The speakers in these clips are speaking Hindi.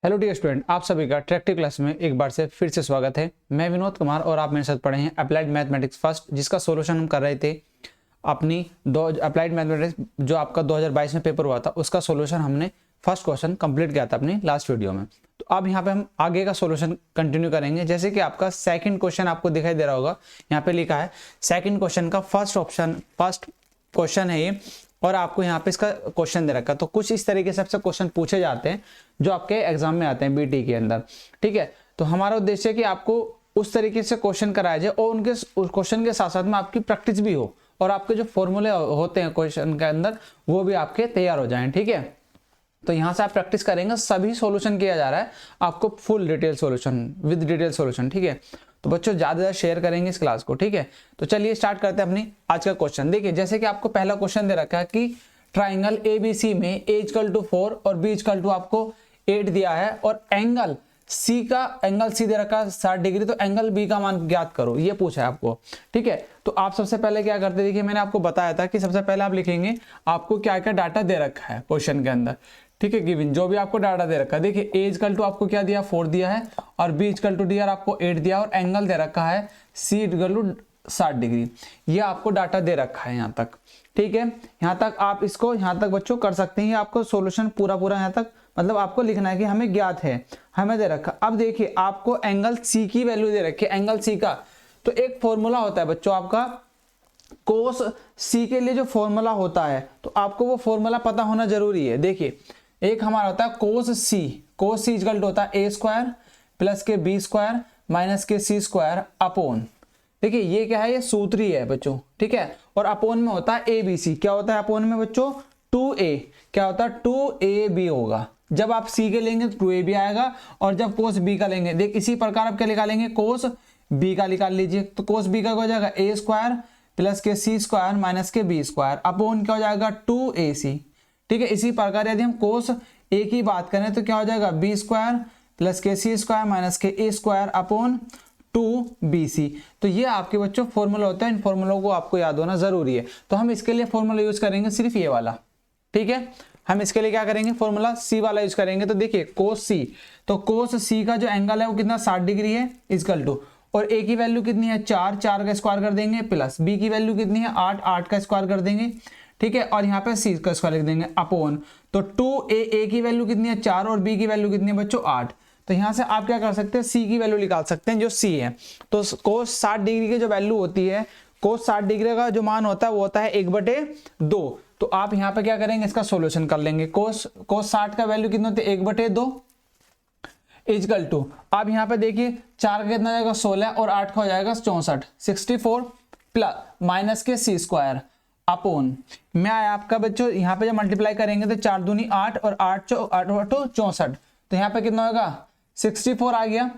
हेलो डियर स्टूडेंट, आप सभी का अट्रैक्टिव क्लास में एक बार से फिर से स्वागत है। मैं विनोद कुमार और आप मेरे साथ पढ़े हैं अप्लाइड मैथमेटिक्स फर्स्ट, जिसका सॉल्यूशन हम कर रहे थे। अपनी अप्लाइड मैथमेटिक्स जो आपका 2022 में पेपर हुआ था, उसका सॉल्यूशन हमने फर्स्ट क्वेश्चन कंप्लीट किया था अपनी लास्ट वीडियो में। तो अब यहाँ पे हम आगे का सॉल्यूशन कंटिन्यू करेंगे। जैसे कि आपका सेकंड क्वेश्चन आपको दिखाई दे रहा होगा, यहाँ पे लिखा है सेकंड क्वेश्चन का फर्स्ट क्वेश्चन है ये, और आपको यहाँ पे इसका क्वेश्चन दे रखा है। तो कुछ इस तरीके से आपसे क्वेश्चन पूछे जाते हैं जो आपके एग्जाम में आते हैं बीटी के अंदर, ठीक है। तो हमारा उद्देश्य है कि आपको उस तरीके से क्वेश्चन कराया जाए और उनके उस क्वेश्चन के साथ साथ में आपकी प्रैक्टिस भी हो और आपके जो फॉर्मूले होते हैं क्वेश्चन के अंदर वो भी आपके तैयार हो जाएं, ठीक है। तो यहाँ से आप प्रैक्टिस करेंगे, सभी सॉल्यूशन किया जा रहा है आपको, full detail solution with detail solution, ठीक है। तो बच्चों ज्यादा शेयर करेंगे इस क्लास को, ठीक है। तो चलिए स्टार्ट करते हैं अपनी आज का क्वेश्चन। देखिए, जैसे कि आपको पहला क्वेश्चन दे रखा है कि ट्राइंगल एबीसी में ए इक्वल टू 4 और बी इक्वल टू आपको 8 दिया है और एंगल सी दे रखा है 60 डिग्री, तो एंगल बी का मान ज्ञात करो, ये पूछा है आपको, ठीक है। तो आप सबसे पहले क्या करते, देखिए मैंने आपको बताया था कि सबसे पहले आप लिखेंगे आपको क्या क्या डाटा दे रखा है क्वेश्चन के अंदर, ठीक है। गिवन जो भी आपको डाटा दे रखा है, देखिए ए इक्वल टू आपको क्या दिया 4 दिया है और बी इक्वल टू दिया आपको 8 दिया और एंगल दे रखा है सी इक्वल टू 60 डिग्री। ये आपको डाटा दे रखा है यहाँ तक, ठीक है। यहाँ तक आप इसको यहाँ तक बच्चों कर सकते हैं। आपको सॉल्यूशन पूरा यहाँ तक मतलब आपको लिखना है कि हमें ज्ञात है, हमें दे रखा। अब देखिए आपको एंगल सी की वैल्यू दे रखी है, एंगल सी का तो एक फॉर्मूला होता है बच्चों आपका कोस सी के लिए जो फॉर्मूला होता है, तो आपको वो फॉर्मूला पता होना जरूरी है। देखिए एक हमारा होता है कोस सी इक्वल टू होता है ए स्क्वायर प्लस के बी स्क्वायर माइनस के सी स्क्वायर अपॉन, देखिए ये क्या है, ये सूत्री है बच्चों, ठीक है। और अपॉन में होता है ए बी सी, क्या होता है अपॉन में बच्चों 2a, क्या होता है 2ab होगा। जब आप सी के लेंगे तो 2ab आएगा और जब कोस बी का लेंगे, देख इसी प्रकार आप क्या निकालेंगे, कोस बी का निकाल लीजिए। तो कोस बी का हो जाएगा ए स्क्वायर प्लस के सी स्क्वायर माइनस के बी स्क्वायर अपॉन क्या हो जाएगा 2ac, ठीक है। इसी प्रकार यदि हम कोस ए की बात करें तो क्या हो जाएगा बी स्क्वायर प्लस के सी स्क्वायर माइनस के ए स्क्वायर अपॉन 2bc। तो ये आपके बच्चों फॉर्मूला होता है, इन फॉर्मूलों को आपको याद होना जरूरी है। तो हम इसके लिए फॉर्मूला यूज करेंगे सिर्फ ये वाला, ठीक है। हम इसके लिए क्या करेंगे, फॉर्मूला सी वाला यूज करेंगे। तो देखिए कोस सी, तो कोस सी का जो एंगल है वो कितना 60 डिग्री है इक्वल टू, और ए की वैल्यू कितनी है 4 का स्क्वायर कर देंगे प्लस बी की वैल्यू कितनी है 8 का स्क्वायर कर देंगे, ठीक है। और यहाँ पे सी का स्क्वायर लिख देंगे अपॉन, तो 2a की वैल्यू कितनी है 4 और बी की वैल्यू कितनी है बच्चों 8। तो यहाँ से आप क्या कर सकते हैं, सी की वैल्यू निकाल सकते हैं जो सी है। तो कोस 60 डिग्री की जो वैल्यू होती है, कोस 60 डिग्री का जो मान होता है वो होता है 1/2। तो आप यहाँ पे क्या करेंगे, इसका सॉल्यूशन कर लेंगे। कोस 60 का वैल्यू कितना होता है 1/2 इक्वल टू, आप यहाँ पे देखिए 4 का कितना जाएगा 16 और 8 का हो जाएगा 64 प्लस माइनस के सी स्क्वायर अपॉन में आया आपका बच्चों, यहाँ पे जब मल्टीप्लाई करेंगे तो 4 दूनी 8 और 8 64, तो यहाँ पे कितना होगा 64 आ गया।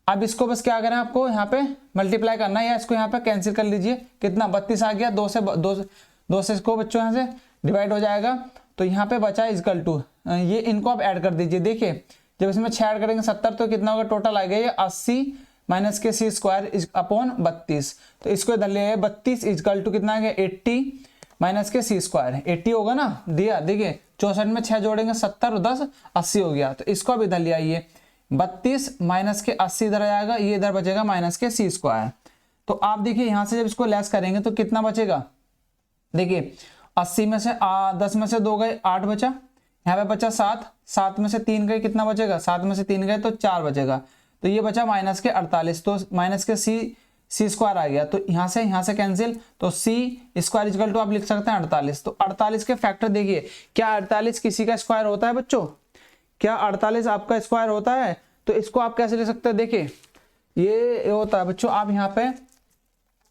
अब इसको बस क्या करें, आपको यहाँ पे मल्टीप्लाई करना है या इसको यहाँ पे कैंसिल कर लीजिए, कितना 32 आ गया, 2 से इसको बच्चों यहाँ से डिवाइड हो जाएगा। तो यहाँ पे बचा इक्वल टू, ये इनको आप ऐड कर दीजिए। देखिए जब इसमें 6 ऐड करेंगे 70, तो कितना होगा टोटल आ गया ये 80 माइनस के सी स्क्वायर अपॉन 32। तो इसको इधर ले 32 इक्वल टू कितना आ गया 80 माइनस के सी स्क्वायर, 80 होगा ना दिया। देखिए 64 में 6 जोड़ेंगे 70 और 10 80 हो गया। तो इसको अब इधर ले आइए, 32 माइनस के 80 इधर आएगा, ये इधर बचेगा माइनस के सी स्क्वायर। तो आप देखिए यहाँ से जब इसको लेस करेंगे तो कितना बचेगा, देखिए 80 में से 10 में से 2 गए 8 बचा, यहाँ पे बचा 7 में से 3 गए कितना बचेगा, 7 में से 3 गए तो 4 बचेगा। तो ये बचा माइनस के 48, तो माइनस के सी स्क्वायर आ गया। तो यहाँ से कैंसिल, तो सी स्क्वायर इक्वल टू आप लिख सकते हैं 48। तो 48 के फैक्टर देखिए, क्या 48 किसी का स्क्वायर होता है बच्चों, क्या 48 आपका स्क्वायर होता है? तो इसको आप कैसे लिख सकते हैं, देखिए ये होता है बच्चों, आप यहाँ पे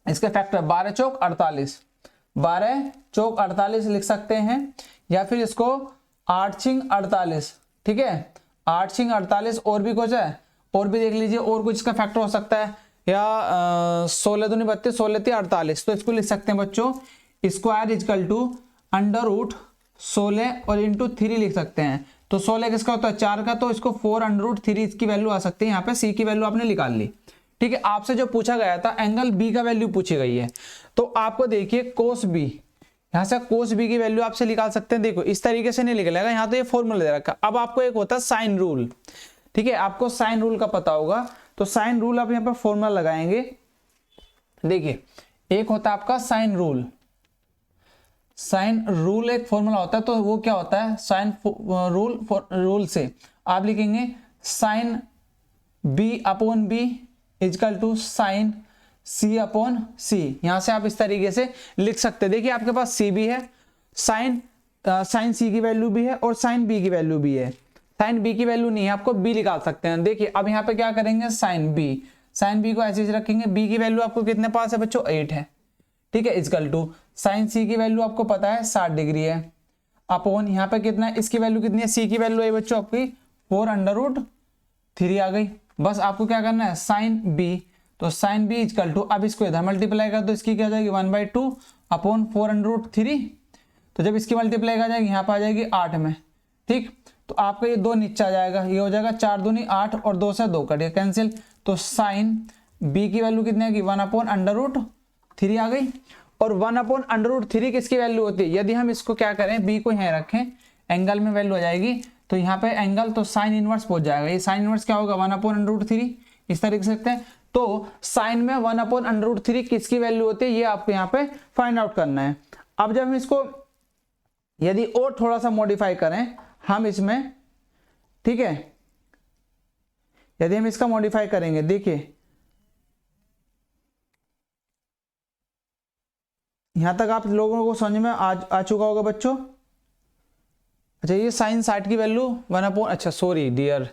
इसके फैक्टर 12 चौक 48 लिख सकते हैं, या फिर इसको 8 छिंग 48, ठीक है 8 छिंग 48। और भी कुछ है, और भी देख लीजिए, और कुछ इसका फैक्टर हो सकता है, या 16 दूनी 32 16 3 48। तो इसको लिख सकते हैं बच्चों square equal to under root 16 और इंटू 3 लिख सकते हैं। तो 16 किसका होता है 4 का, तो इसको 4 अंडर रूट 3 इसकी वैल्यू आ सकती है। यहाँ पे सी की वैल्यू आपने निकाल ली, ठीक है। आपसे जो पूछा गया था एंगल बी का वैल्यू पूछी गई है, तो आपको देखिए कोस बी, यहाँ से कोस बी की वैल्यू आपसे निकाल सकते हैं। देखो इस तरीके से नहीं निकलेगा, यहाँ तो ये फॉर्मूला दे रखा। अब आपको एक होता है साइन रूल, ठीक है, आपको साइन रूल का पता होगा, तो साइन रूल आप यहाँ पर फॉर्मूला लगाएंगे। देखिए, एक होता है आपका साइन रूल। साइन रूल एक फॉर्मूला होता है, तो वो क्या होता है, साइन रूल से आप लिखेंगे sine B upon B equal to sine C upon C. यहां से आप इस तरीके से लिख सकते हैं। देखिए, आपके पास सी भी है, साइन सी की वैल्यू भी है और साइन बी की वैल्यू भी है। साइन बी की वैल्यू नहीं है, आपको बी निकाल सकते हैं। देखिए, अब यहाँ पे क्या करेंगे, साइन बी को ऐसे रखेंगे। बी की वैल्यू आपको कितने पास है बच्चों, 8 है। ठीक है, इजकल टू साइन सी की वैल्यू आपको पता है 60 डिग्री है, अपॉन यहाँ पे कितना है, इसकी वैल्यू कितनी है, सी की वैल्यू है बच्चों आपकी 4√3 आ गई। बस आपको क्या करना है, साइन बी, तो साइन बी इजकल टू, अब इसको इधर मल्टीप्लाई कर दो, इसकी क्या हो जाएगी 1/2 अपॉन 4√3। तो जब इसकी मल्टीप्लाई कर जाएगी यहाँ पर आ जाएगी 8 में। ठीक, तो आपका ये 2 नीचे आ जाएगा, ये हो जाएगा 4 दूनी 8 और 2 से 2 कट गया कैंसिल। तो साइन बी की वैल्यू कितनी आएगी, 1/√3 आ गई। और 1/√3 किसकी वैल्यू होती है, यदि हम इसको क्या करें, बी को यहाँ रखें, एंगल में वैल्यू हो जाएगी, तो यहाँ पे एंगल तो साइन इनवर्स पहुंच जाएगा। ये साइन इनवर्स क्या होगा, 1/√3, इस तरीके से सकते हैं। तो साइन में 1/√3 किसकी वैल्यू होती है, ये आपको यहाँ पे फाइंड आउट करना है। अब जब हम इसको यदि और थोड़ा सा मॉडिफाई करें हम इसमें, ठीक है, यदि हम इसका मॉडिफाई करेंगे, देखिए यहां तक आप लोगों को समझ में आ चुका होगा बच्चों। अच्छा, ये साइन 60 की वैल्यू 1/, अच्छा सॉरी डियर,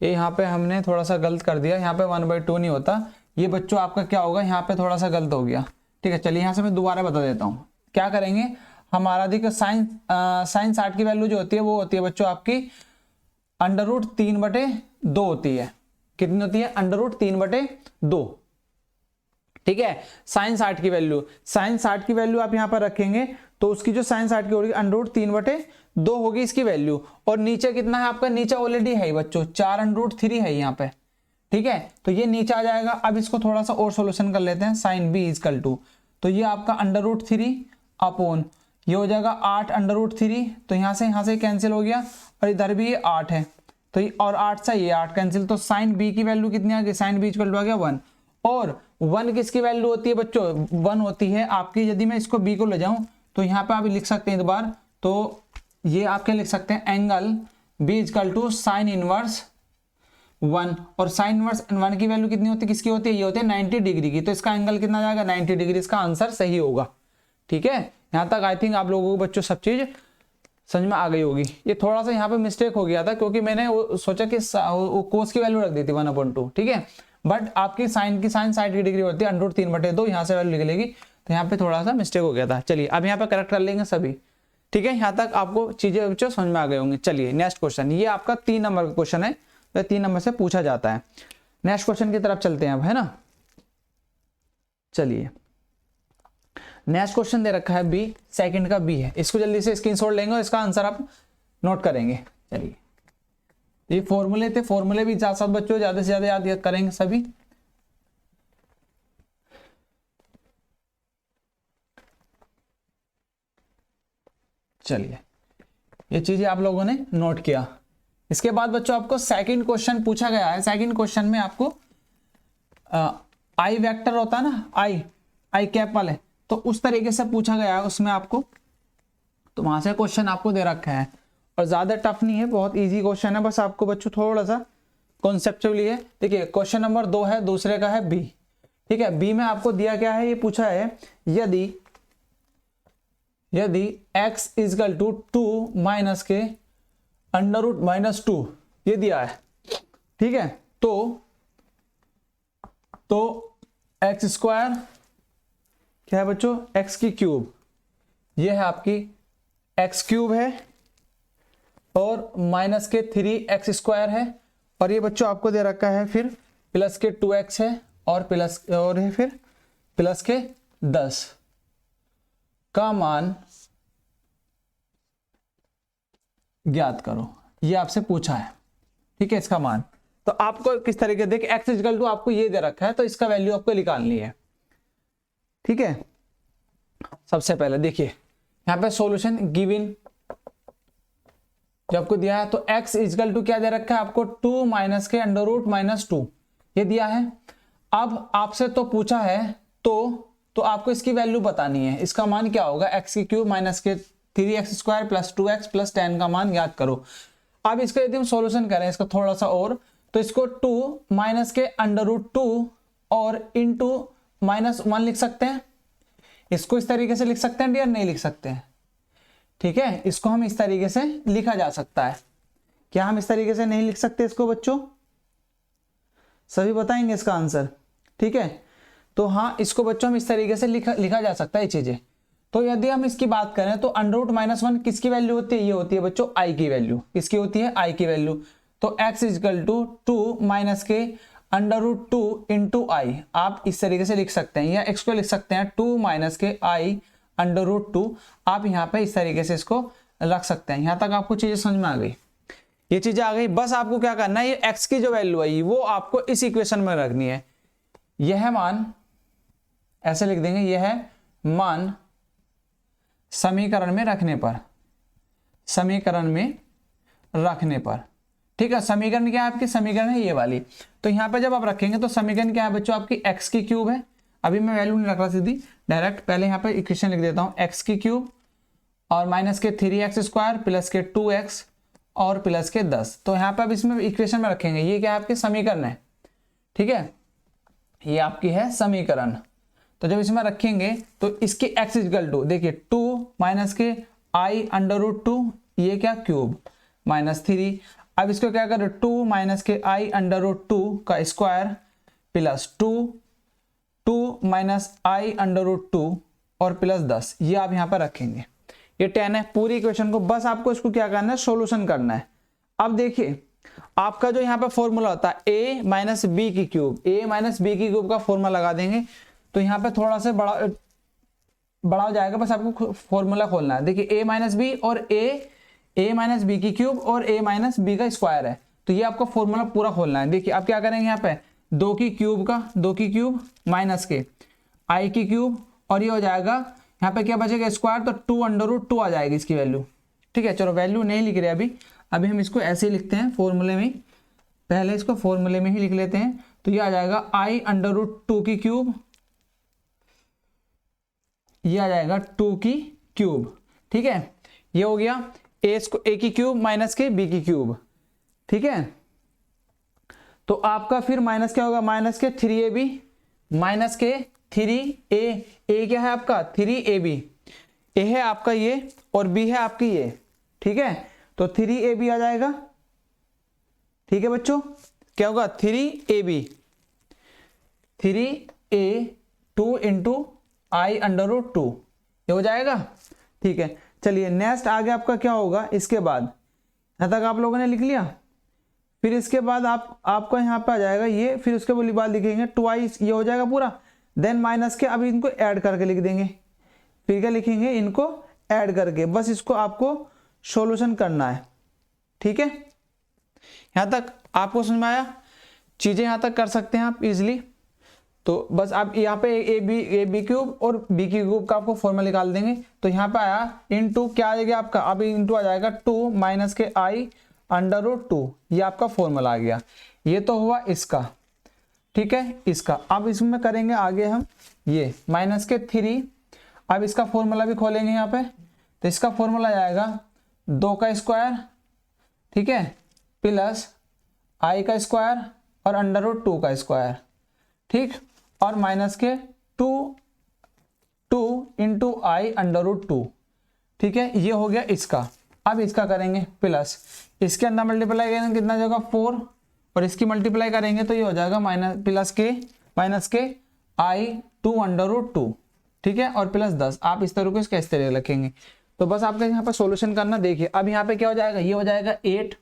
ये यहाँ पे हमने थोड़ा सा गलत कर दिया, यहाँ पे 1/2 नहीं होता, ये बच्चों आपका क्या होगा, यहाँ पे थोड़ा सा गलत हो गया। ठीक है, चलिए यहाँ से मैं दोबारा बता देता हूँ। क्या करेंगे, हमारा देखिए साइन 60 की वैल्यू जो होती है वो होती है बच्चों आपकी √3/2 होती है। कितनी होती है, √3/2। ठीक है, साइन 60 की वैल्यू आप यहाँ पर रखेंगे, तो उसकी जो साइन 60 की होगी √3/2 होगी इसकी वैल्यू। और नीचे कितना है आपका, नीचे ऑलरेडी है बच्चों 4√3 है यहाँ पे। ठीक है, तो ये नीचे आ जाएगा। अब इसको थोड़ा सा और सोल्यूशन कर लेते हैं, साइन बी इजकल टू, तो ये आपका √3 अपॉन ये हो जाएगा 8√3, तो यहाँ से कैंसिल हो गया, और इधर भी ये 8 है, तो ये और 8 से ये 8 कैंसिल, तो साइन बी की वैल्यू कितनी आ गई, साइन बी इजकल टू आ गया 1। और 1 किसकी वैल्यू होती है बच्चों, 1 होती है आपकी, यदि मैं इसको b को ले जाऊं तो यहाँ पे आप लिख सकते हैं दोबारा, तो ये आप क्या लिख सकते हैं, angle b equal to sine inverse 1। और साइन इनवर्स 1 की वैल्यू कितनी होती है, किसकी होती है, ये होती है 90 डिग्री की, तो इसका एंगल कितना जाएगा 90 डिग्री, इसका आंसर सही होगा। ठीक है, यहाँ तक आई थिंक आप लोगों को बच्चों सब चीज समझ में आ गई होगी। ये थोड़ा सा यहाँ पे मिस्टेक हो गया था, क्योंकि मैंने सोचा कि कोस की वैल्यू रख दी थी 1/2। ठीक है, बट आपकी साइन 60 की डिग्री होती है √3/2, यहाँ से वैल्यू निकलेगी, तो यहाँ पे थोड़ा सा मिस्टेक हो गया था। चलिए अब यहाँ पे करेक्ट कर लेंगे सभी। ठीक है, यहाँ तक आपको चीजें बच्चों समझ में आ गए होंगे। चलिए नेक्स्ट क्वेश्चन, ये आपका 3 नंबर का क्वेश्चन है, तो 3 नंबर से पूछा जाता है। नेक्स्ट क्वेश्चन की तरफ चलते हैं अब, है ना। चलिए नेक्स्ट क्वेश्चन दे रखा है बी, सेकंड का बी है, इसको जल्दी से स्क्रीनशॉट लेंगे और इसका आंसर आप नोट करेंगे। चलिए, ये फॉर्मूले थे, फॉर्मूले भी साथ साथ बच्चों ज्यादा से ज्यादा याद करेंगे सभी। चलिए, ये चीजें आप लोगों ने नोट किया। इसके बाद बच्चों आपको सेकंड क्वेश्चन पूछा गया है। सेकंड क्वेश्चन में आपको आई वेक्टर होता है ना, आई कैप वाले, तो उस तरीके से पूछा गया है उसमें आपको, तो वहां से क्वेश्चन आपको दे रखा है, और ज्यादा टफ नहीं है, बहुत इजी क्वेश्चन है, बस आपको बच्चों थोड़ा सा कॉन्सेप्चुअली है। देखिए क्वेश्चन नंबर 2 है, दूसरे का है बी। ठीक है, बी में आपको दिया क्या है, ये पूछा है यदि x इजकल टू 2 माइनस के √-2 ये दिया है। ठीक है, तो x स्क्वायर क्या है बच्चों, x की क्यूब, ये है आपकी x क्यूब है, और माइनस के 3x स्क्वायर है, और ये बच्चों आपको दे रखा है फिर प्लस के 2x है, और है फिर प्लस के 10 का मान ज्ञात करो, ये आपसे पूछा है। ठीक है, इसका मान तो आपको किस तरीके, देखिए x इक्वल टू आपको ये दे रखा है, तो इसका वैल्यू आपको निकालनी है। ठीक है, सबसे पहले देखिए यहाँ पे सॉल्यूशन गिवन, जो आपको दिया है। तो x इजकल टू क्या दे रखा है आपको, 2 माइनस के अंडर रूट माइनस 2 ये दिया है। अब आपसे तो पूछा है तो आपको इसकी वैल्यू बतानी है, इसका मान क्या होगा, एक्स की क्यूब माइनस के 3x square plus 2x plus 10 का मान याद करो। अब इसका यदि हम सॉल्यूशन करें इसका थोड़ा सा और, तो इसको 2 माइनस के अंडर रूट 2 और इंटू -1 लिख सकते हैं। इसको इस तरीके से लिख सकते हैं डियर, नहीं लिख सकते हैं, ठीक है। इसको हम इस तरीके से लिखा जा सकता है। क्या हम इस तरीके से नहीं लिख सकते इसको बच्चों? सभी बताएंगे इसका आंसर, ठीक है। तो हाँ, इसको बच्चों हम इस तरीके से लिखा जा सकता है चीजें। तो यदि हम इसकी बात करें तो अंडर रूट -1 किसकी वैल्यू होती है, ये होती है बच्चों आई की वैल्यू। किसकी होती है, आई की वैल्यू। तो x इजकल टू 2 माइनस के अंडर रूट 2 इंटू आई, आप इस तरीके से लिख सकते हैं, या x को लिख सकते हैं 2 माइनस के आई अंडर रूट 2। आप यहाँ पे इस तरीके से इसको रख सकते हैं। यहाँ तक आपको चीजें समझ में आ गई, ये चीजें आ गई। बस आपको क्या करना है, ये x की जो वैल्यू आई वो आपको इस इक्वेशन में रखनी है। यह मान ऐसे लिख देंगे, यह है मान समीकरण में रखने पर, समीकरण में रखने पर, ठीक है। समीकरण क्या है आपकी, समीकरण है ये वाली। तो यहाँ पे जब आप रखेंगे तो समीकरण क्या है बच्चों आपकी, x की क्यूब है। अभी मैं वैल्यू नहीं रख रहा सीधी, डायरेक्ट पहले यहाँ पे इक्वेशन लिख देता हूँ, x की क्यूब और माइनस के 3x स्क्वायर प्लस के 2x और प्लस के 10। तो यहाँ पे अब इसमें इक्वेशन में रखेंगे, ये क्या है आपके समीकरण है, ठीक है, ये आपकी है समीकरण। तो जब इसमें रखेंगे तो इसकी x इक्वल टू देखिए 2 माइनस के आई अंडर रूट 2, ये क्या क्यूब माइनस 3। अब इसको क्या करें, 2 माइनस के आई अंडर रूट 2 का स्क्वायर प्लस 2 माइनस आई अंडर रूट 2 और प्लस 10, ये आप यहाँ पर रखेंगे। ये 10 है। पूरी इक्वेशन को बस आपको इसको क्या करना है, सॉल्यूशन करना है। अब देखिए आपका जो यहाँ पे फॉर्मूला होता है a माइनस बी की क्यूब, a माइनस बी की क्यूब का फॉर्मूला लगा देंगे तो यहाँ पे थोड़ा सा बड़ा हो जाएगा। बस आपको फॉर्मूला खोलना है। देखिए a माइनस बी और a माइनस बी की क्यूब और a माइनस बी का स्क्वायर है, तो ये आपको फॉर्मूला पूरा खोलना है। देखिए आप क्या करेंगे, यहाँ पे 2 की क्यूब माइनस के i की क्यूब और ये हो जाएगा, यहाँ पे क्या बचेगा स्क्वायर, तो 2 अंडर रूट 2 आ जाएगी इसकी वैल्यू, ठीक है। चलो वैल्यू नहीं लिख रहे अभी हम इसको ऐसे ही लिखते हैं फॉर्मूले में, पहले इसको फॉर्मूले में ही लिख लेते हैं। तो ये आ जाएगा i अंडर रूट 2 की क्यूब, ये आ जाएगा 2 की क्यूब, ठीक है। ये हो गया a की क्यूब माइनस के b की क्यूब, ठीक है। तो आपका फिर माइनस क्या होगा, माइनस के 3ab माइनस के 3a क्या है आपका 3ab, a है आपका ये और b है आपकी ये, ठीक है। तो 3ab आ जाएगा, ठीक है बच्चों। क्या होगा 3ab 2 इंटू आई अंडर रूट 2, ये हो जाएगा, ठीक है। चलिए नेक्स्ट आगे आपका क्या होगा, इसके बाद यहाँ तक आप लोगों ने लिख लिया। फिर इसके बाद आपका यहाँ पे आ जाएगा ये, फिर उसके बाद लिखेंगे ट्वाइस, ये हो जाएगा पूरा। देन माइनस के अब इनको ऐड करके लिख देंगे, फिर क्या लिखेंगे, इनको ऐड करके। बस इसको आपको सॉल्यूशन करना है, ठीक है। यहाँ तक आपको समझ में आया, चीजें यहाँ तक कर सकते हैं आप इजिली। तो बस आप यहाँ पे ए बी क्यूब और बी क्यूब का आपको फॉर्मूला निकाल देंगे। तो यहाँ पे आया इनटू क्या आ जाएगा आपका, अब इनटू आ जाएगा 2 माइनस के आई अंडर रूट 2, ये आपका फॉर्मूला आ गया। ये तो हुआ इसका, ठीक है, इसका। अब इसमें करेंगे आगे हम ये माइनस के 3, अब इसका फॉर्मूला भी खोलेंगे यहाँ पे। तो इसका फॉर्मूला आ जाएगा 2 का स्क्वायर, ठीक है, प्लस आई का स्क्वायर और अंडर रूट 2 का स्क्वायर, ठीक, और माइनस के 2 इंटू आई अंडर रूट 2, ठीक है। ये हो गया इसका। अब इसका करेंगे प्लस, इसके अंदर मल्टीप्लाई करेंगे कितना जाएगा 4, और इसकी मल्टीप्लाई करेंगे तो ये हो जाएगा माइनस के आई 2 अंडर रूट 2, ठीक है, और प्लस 10। आप इस तरीके से इस तरीके रखेंगे। तो बस आपका यहाँ पर सॉल्यूशन करना। देखिए अब यहाँ पे क्या हो जाएगा, ये हो जाएगा 8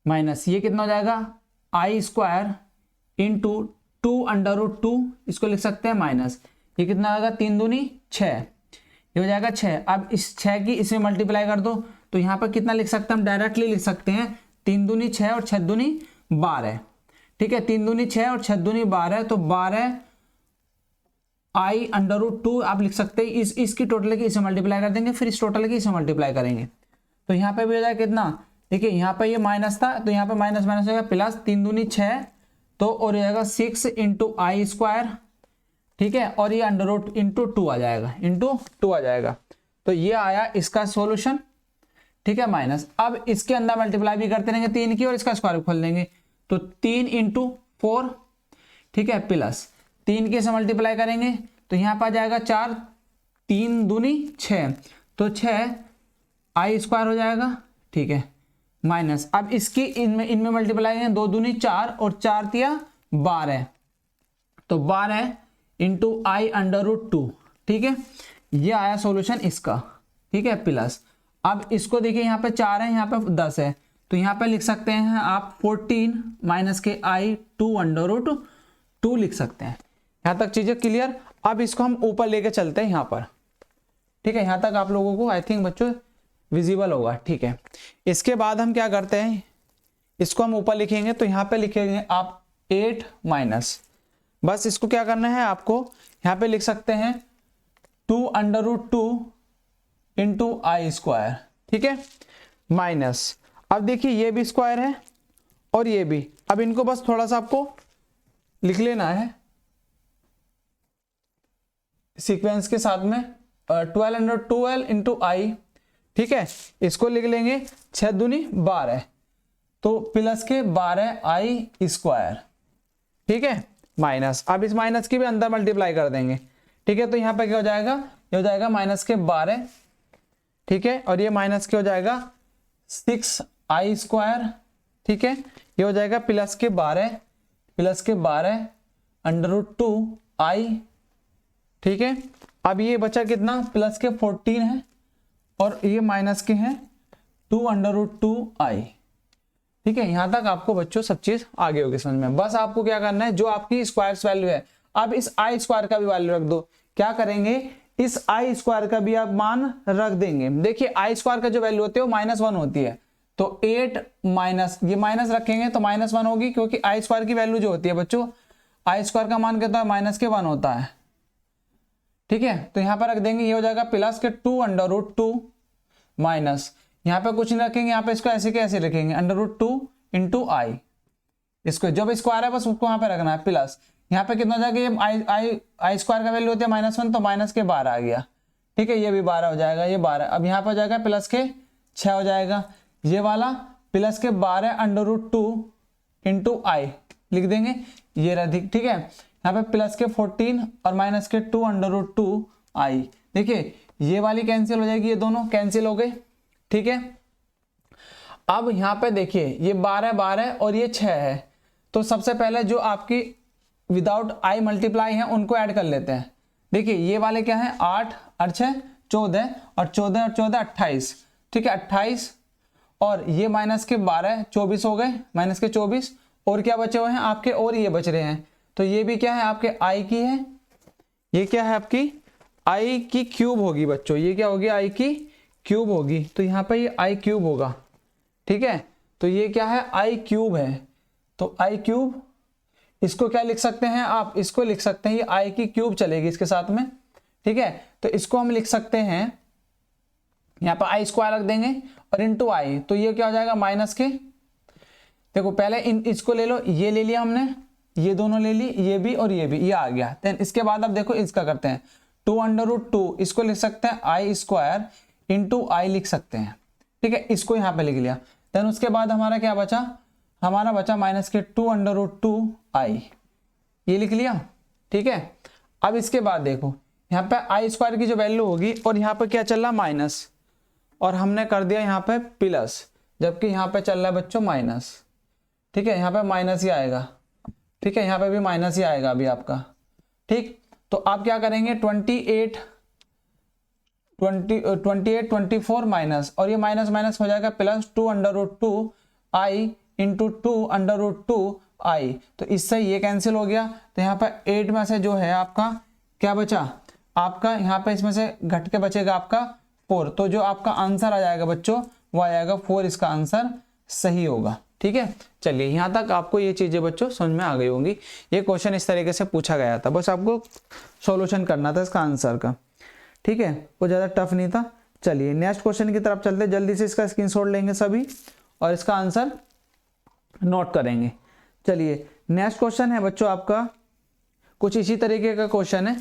माइनस ये कितना हो जाएगा आई स्क्वायर इंटू 2 अंडर रूट 2, इसको लिख सकते हैं माइनस, ये कितना आएगा 3 दूनी 6, ये हो जाएगा 6। अब इस 6 की इसमें मल्टीप्लाई कर दो तो यहाँ पर कितना लिख सकते हैं, हम डायरेक्टली लिख सकते हैं 3 दूनी 6 और 6 दूनी 12, ठीक है। 3 दूनी 6 और 6 दूनी 12, तो 12 आई अंडर रूट 2 आप लिख सकते हैं। इसकी टोटल की इसे मल्टीप्लाई कर देंगे, फिर इस टोटल की इसे मल्टीप्लाई करेंगे। तो यहाँ पे भी हो जाएगा कितना देखिए यहाँ पे ये माइनस था तो यहाँ पे माइनस माइनस हो जाएगा प्लस, 3 दूनी 6 तो और जाएगा 6 इंटू आई स्क्वायर, ठीक है, और ये अंडर रूट इंटू 2 आ जाएगा, इंटू 2 आ जाएगा। तो ये आया इसका सॉल्यूशन, ठीक है, माइनस। अब इसके अंदर मल्टीप्लाई भी करते रहेंगे 3 की और इसका स्क्वायर खोल देंगे तो 3 इंटू 4, ठीक है, प्लस 3 के से मल्टीप्लाई करेंगे तो यहाँ पर आ जाएगा 4, 3 दूनी 6 तो 6 आई स्क्वायर हो जाएगा, ठीक है, माइनस। अब इसकी इनमें मल्टीप्लाई है, 2 दूनी 4 और 4 तिया 12 तो 12 इंटू आई अंडर रूट 2, ठीक है, ये आया सॉल्यूशन इसका, ठीक है, प्लस। अब इसको देखिए यहाँ पे 4 है, यहाँ पे 10 है तो यहाँ पे लिख सकते हैं आप 14 माइनस के आई 2 अंडर रूट 2 लिख सकते हैं। यहाँ तक चीजें क्लियर। अब इसको हम ऊपर लेके चलते हैं यहाँ पर, ठीक है, यहाँ तक आप लोगों को आई थिंक बच्चों विजिबल होगा, ठीक है। इसके बाद हम क्या करते हैं, इसको हम ऊपर लिखेंगे तो यहाँ पे लिखेंगे आप 8 माइनस, बस इसको क्या करना है आपको, यहाँ पे लिख सकते हैं 2 अंडर रूट 2 इंटू आई स्क्वायर, ठीक है, माइनस। अब देखिए ये भी स्क्वायर है और ये भी, अब इनको बस थोड़ा सा आपको लिख लेना है सीक्वेंस के साथ में, 12 अंडर 12 इंटू आई, ठीक है, इसको लिख लेंगे 6 दूनी 12 तो प्लस के 12 आई स्क्वायर, ठीक है, माइनस। अब इस माइनस की भी अंदर मल्टीप्लाई कर देंगे, ठीक है, तो यहाँ पे क्या हो जाएगा, ये हो जाएगा माइनस के 12, ठीक है, और ये माइनस के हो जाएगा 6 आई स्क्वायर, ठीक है, ये हो जाएगा प्लस के 12 अंडर रूट 2 आई, ठीक है। अब ये बचा कितना, प्लस के 14 है और ये माइनस के हैं 2 अंडर रूट 2 आई, ठीक है। यहां तक आपको बच्चों सब चीज आगे होगी समझ में। बस आपको क्या करना है, जो आपकी स्क्वायर वैल्यू है, अब इस आई स्क्वायर का भी वैल्यू रख दो। क्या करेंगे, इस आई स्क्वायर का भी आप मान रख देंगे। देखिए आई स्क्वायर का जो वैल्यू होती है वो -1 होती है तो 8 माइनस, ये माइनस रखेंगे तो -1 होगी, क्योंकि आई स्क्वायर की वैल्यू जो होती है बच्चों, आई स्क्वायर का मान कितना है, -1 होता है, ठीक है। तो यहाँ पर रख देंगे, ये हो जाएगा प्लस के 2 अंडर रूट 2 माइनस, यहाँ पे कुछ नहीं रखेंगे, यहाँ पे इसको ऐसे के ऐसे रखेंगे अंडर रूट 2 इंटू आई, इसको जब स्क्वायर है बस उसको यहाँ पे रखना है प्लस। यहाँ पे कितना हो जाएगा, ये आई स्क्वायर का वैल्यू होती है -1 तो माइनस के 12 आ गया, ठीक है, ये भी 12 हो जाएगा, ये 12। अब यहाँ पे हो जाएगा प्लस के 6 हो जाएगा, ये वाला प्लस के 12 अंडर रूट 2 इंटू आई लिख देंगे, ये रहा, ठीक है। यहाँ पे प्लस के 14 और माइनस के 2 अंडर रूट 2 आई, देखिए ये वाली कैंसिल हो जाएगी, ये दोनों कैंसिल हो गए, ठीक है। अब यहाँ पे देखिए ये 12 और ये 6 है तो सबसे पहले जो आपकी विदाउट आई मल्टीप्लाई है उनको ऐड कर लेते हैं। देखिए ये वाले क्या है, 8 और 6 14 और 14 और 14 28, ठीक है, 28 और ये माइनस के 12 24 हो गए, माइनस के 24 और क्या बचे हुए हैं आपके, और ये बच रहे हैं तो ये भी क्या है आपके आई की है, ये क्या है आपकी आई की क्यूब होगी बच्चों, ये क्या होगी आई की क्यूब होगी, तो यहाँ पे ये आई क्यूब होगा, ठीक है। तो ये क्या है आई क्यूब है, तो आई क्यूब, इसको क्या लिख सकते हैं आप, इसको लिख सकते हैं ये आई की क्यूब चलेगी इसके साथ में, ठीक है। तो इसको हम लिख सकते हैं, यहाँ पर आई स्क्वायर रख देंगे और इंटू आई, तो ये क्या हो जाएगा माइनस के, देखो पहले इसको ले लो, ये ले लिया हमने, ये दोनों ले ली, ये भी और ये भी, ये आ गया। देन इसके बाद अब देखो इसका करते हैं 2 अंडर रूट 2, इसको लिख सकते हैं आई स्क्वायर इंटू आई लिख सकते हैं, ठीक है, इसको यहाँ पे लिख लिया। देन उसके बाद हमारा क्या बचा, हमारा बचा माइनस के 2 अंडर रूट 2 आई, ये लिख लिया, ठीक है। अब इसके बाद देखो यहाँ पे आई स्क्वायर की जो वैल्यू होगी और यहाँ पे क्या चल रहा माइनस, और हमने कर दिया यहाँ पे प्लस, जबकि यहाँ पे चल रहा है बच्चों माइनस, ठीक है, यहाँ पे माइनस ही आएगा, ठीक है, यहाँ पे भी माइनस ही आएगा अभी आपका, ठीक। तो आप क्या करेंगे 28 24 माइनस, और ये माइनस माइनस हो जाएगा प्लस 2 अंडर रूट 2 आई इंटू 2 अंडर रूट 2 आई, तो इससे ये कैंसिल हो गया। तो यहाँ पे 8 में से जो है आपका क्या बचा, आपका यहाँ पे इसमें से घट के बचेगा आपका 4, तो जो आपका आंसर आ जाएगा बच्चों वो आ जाएगा 4, इसका आंसर सही होगा, ठीक है। चलिए यहाँ तक आपको ये चीजें बच्चों समझ में आ गई होंगी। ये क्वेश्चन इस तरीके से पूछा गया था, बस आपको सॉल्यूशन करना था इसका आंसर का, ठीक है, वो ज्यादा टफ नहीं था। चलिए नेक्स्ट क्वेश्चन की तरफ चलते, जल्दी से इसका स्क्रीनशॉट लेंगे सभी और इसका आंसर नोट करेंगे। चलिए नेक्स्ट क्वेश्चन है बच्चों आपका कुछ इसी तरीके का क्वेश्चन है।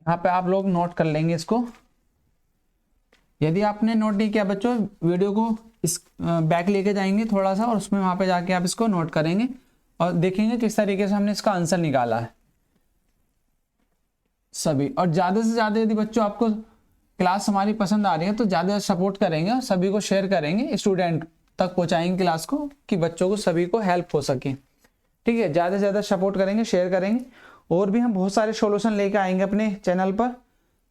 यहाँ पे आप लोग नोट कर लेंगे इसको। यदि आपने नोट नहीं किया बच्चों, वीडियो को इस बैक लेके जाएंगे थोड़ा सा और उसमें वहाँ पे जाके आप इसको नोट करेंगे और देखेंगे किस तरीके से हमने इसका आंसर निकाला है सभी। और ज़्यादा से ज़्यादा यदि बच्चों आपको क्लास हमारी पसंद आ रही है तो ज़्यादा सपोर्ट करेंगे और सभी को शेयर करेंगे, स्टूडेंट तक पहुँचाएंगे क्लास को कि बच्चों को सभी को हेल्प हो सके। ठीक है, ज़्यादा से ज़्यादा सपोर्ट करेंगे, शेयर करेंगे। और भी हम बहुत सारे सॉल्यूशन लेके आएंगे अपने चैनल पर,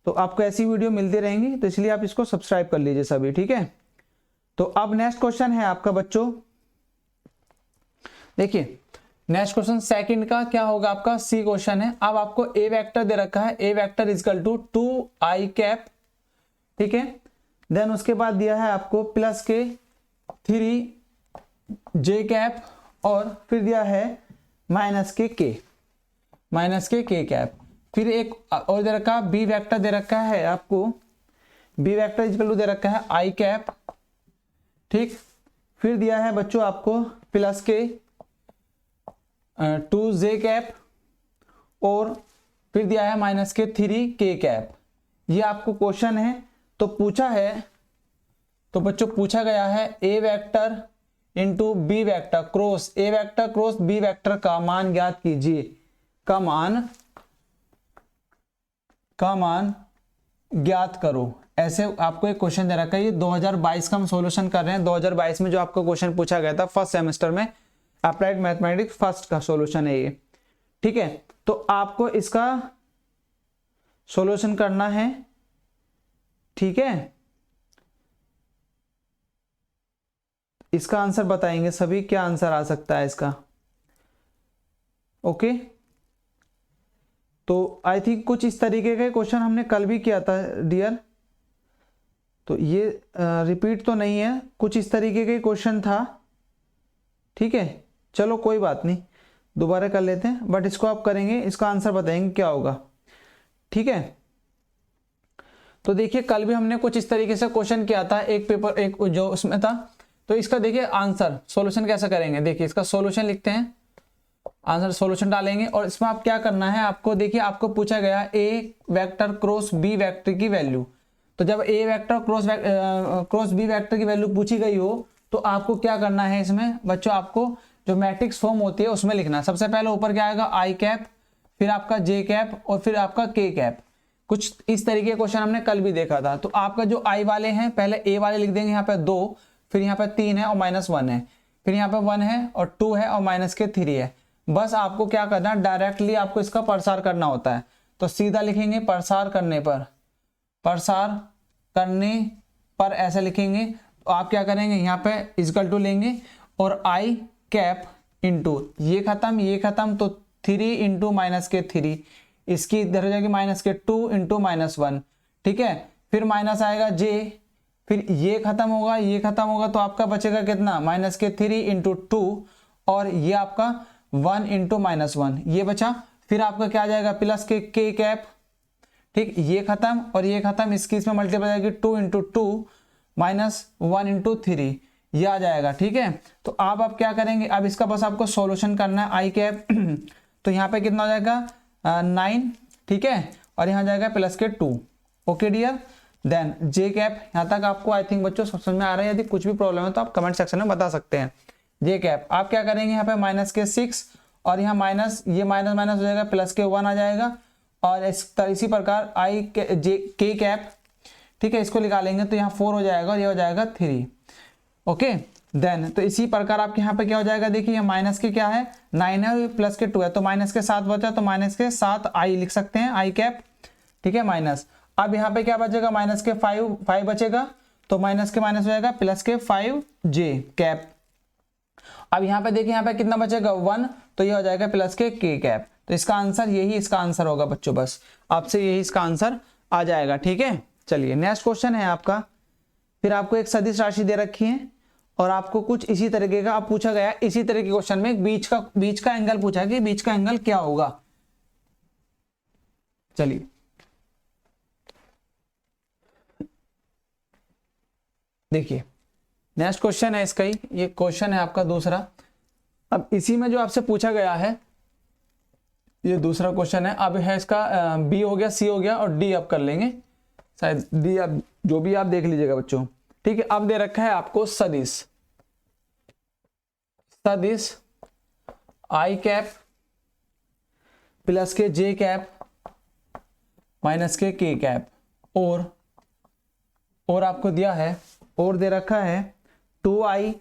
तो आपको ऐसी वीडियो मिलती रहेंगी, तो इसलिए आप इसको सब्सक्राइब कर लीजिए सभी। ठीक है, तो अब नेक्स्ट क्वेश्चन है आपका बच्चों, देखिए नेक्स्ट क्वेश्चन सेकंड का क्या होगा आपका, सी क्वेश्चन है। अब आपको ए वेक्टर दे रखा है, A vector equal to 2i cap. ठीक है, देन उसके बाद दिया है आपको प्लस के 3j कैप और फिर दिया है माइनस के k कैप। फिर एक और दे रखा बी वेक्टर दे रखा है आपको, बी वेक्टर इजकल टू दे रखा है i कैप। ठीक, फिर दिया है बच्चों आपको प्लस के 2j कैप और फिर दिया है माइनस के 3k कैप। ये आपको क्वेश्चन है तो पूछा है, तो बच्चों पूछा गया है A vector into B vector cross A vector cross B vector का मान ज्ञात कीजिए, का मान ज्ञात करो। ऐसे आपको एक क्वेश्चन दे रखा है। ये 2022 का हम सॉल्यूशन कर रहे हैं। 2022 में जो आपको क्वेश्चन पूछा गया था फर्स्ट सेमेस्टर में, अप्लाइड मैथमेटिक्स फर्स्ट का सॉल्यूशन है ये। ठीक है, तो आपको इसका सॉल्यूशन करना है। ठीक है, इसका आंसर बताएंगे सभी, क्या आंसर आ सकता है इसका। ओके, तो आई थिंक कुछ इस तरीके के क्वेश्चन हमने कल भी किया था डियर, तो ये रिपीट तो नहीं है, कुछ इस तरीके के क्वेश्चन था। ठीक है, चलो कोई बात नहीं, दोबारा कर लेते हैं, बट इसको आप करेंगे, इसका आंसर बताएंगे क्या होगा। ठीक है, तो देखिए कल भी हमने कुछ इस तरीके से क्वेश्चन किया था, एक पेपर एक जो उसमें था। तो इसका देखिए आंसर सॉल्यूशन कैसे करेंगे, देखिए इसका सॉल्यूशन लिखते हैं, आंसर सॉल्यूशन डालेंगे और इसमें आप क्या करना है आपको, देखिए आपको पूछा गया ए वेक्टर क्रॉस बी वेक्टर की वैल्यू। तो जब ए वेक्टर क्रॉस बी वेक्टर की वैल्यू पूछी गई हो तो आपको क्या करना है इसमें बच्चों, आपको जो मैट्रिक्स फॉर्म होती है उसमें लिखना है। सबसे पहले ऊपर क्या आएगा i कैप, फिर आपका j कैप और फिर आपका k कैप। कुछ इस तरीके का क्वेश्चन हमने कल भी देखा था। तो आपका जो i वाले हैं पहले a वाले लिख देंगे, यहाँ पे 2, फिर यहाँ पे 3 है और -1 है, फिर यहाँ पे 1 है और 2 है और माइनस के 3 है। बस आपको क्या करना है, डायरेक्टली आपको इसका प्रसार करना होता है। तो सीधा लिखेंगे प्रसार करने पर ऐसे लिखेंगे। तो आप क्या करेंगे, यहाँ पे इजकल टू लेंगे और i कैप इंटू ये खत्म तो 3 इंटू माइनस के 3, इसकी इधर हो जाएगी माइनस के 2 इंटू -1। ठीक है, फिर माइनस आएगा j, फिर ये खत्म होगा तो आपका बचेगा कितना, माइनस के 3 इंटू 2 और ये आपका 1 इंटू -1 ये बचा। फिर आपका क्या आ जाएगा प्लस के k कैप। ठीक, ये खत्म और ये खत्म, इसकी इसमें मल्टीप्लाई जाएगी 2 इंटू 2 माइनस 1 इंटू 3 ये आ जाएगा। ठीक है, तो आप क्या करेंगे, अब इसका बस आपको सॉल्यूशन करना है i कैप। तो यहाँ पे कितना हो जाएगा 9। ठीक है, और यहाँ जाएगा प्लस के 2। Okay dear, then j cap. यहाँ तक आपको आई थिंक बच्चों समझ में आ रहा है। यदि कुछ भी प्रॉब्लम है तो आप कमेंट सेक्शन में बता सकते हैं। j कैप आप क्या करेंगे, यहाँ पे माइनस के 6 और यहाँ माइनस माइनस हो जाएगा, प्लस के 1 आ जाएगा और इसी प्रकार k कैप। ठीक है, इसको निकालेंगे तो यहाँ 4 हो जाएगा और ये हो जाएगा 3। ओके, देन तो इसी प्रकार आपके यहाँ पे क्या हो जाएगा, देखिए माइनस के क्या है 9 है और प्लस के 2 है, तो माइनस के 7 बचा, तो माइनस के 7 i लिख सकते हैं, i कैप। ठीक है, माइनस अब यहाँ पे क्या बचेगा, माइनस के 5 बचेगा, तो माइनस के माइनस हो जाएगा प्लस के 5j कैप। अब यहाँ पे देखिए यहाँ पे कितना बचेगा 1, तो ये हो जाएगा प्लस के k कैप। तो इसका आंसर इसका आंसर होगा बच्चों, बस आपसे यही इसका आंसर आ जाएगा। ठीक है, चलिए नेक्स्ट क्वेश्चन है आपका। फिर आपको एक सदिश राशि दे रखी है और आपको कुछ इसी तरीके का अब पूछा गया, इसी तरह के क्वेश्चन में एक बीच का एंगल पूछा कि बीच का एंगल क्या होगा। चलिए देखिए नेक्स्ट क्वेश्चन है इसका ही, ये क्वेश्चन है आपका दूसरा। अब इसी में जो आपसे पूछा गया है ये दूसरा क्वेश्चन है। अब है इसका बी हो गया, सी हो गया और डी आप कर लेंगे, शायद डी आप जो भी आप देख लीजिएगा बच्चों। ठीक है, अब दे रखा है आपको सदिश, सदिश आई कैप प्लस के जे कैप माइनस के कैप, और आपको दिया है, और दे रखा है 2i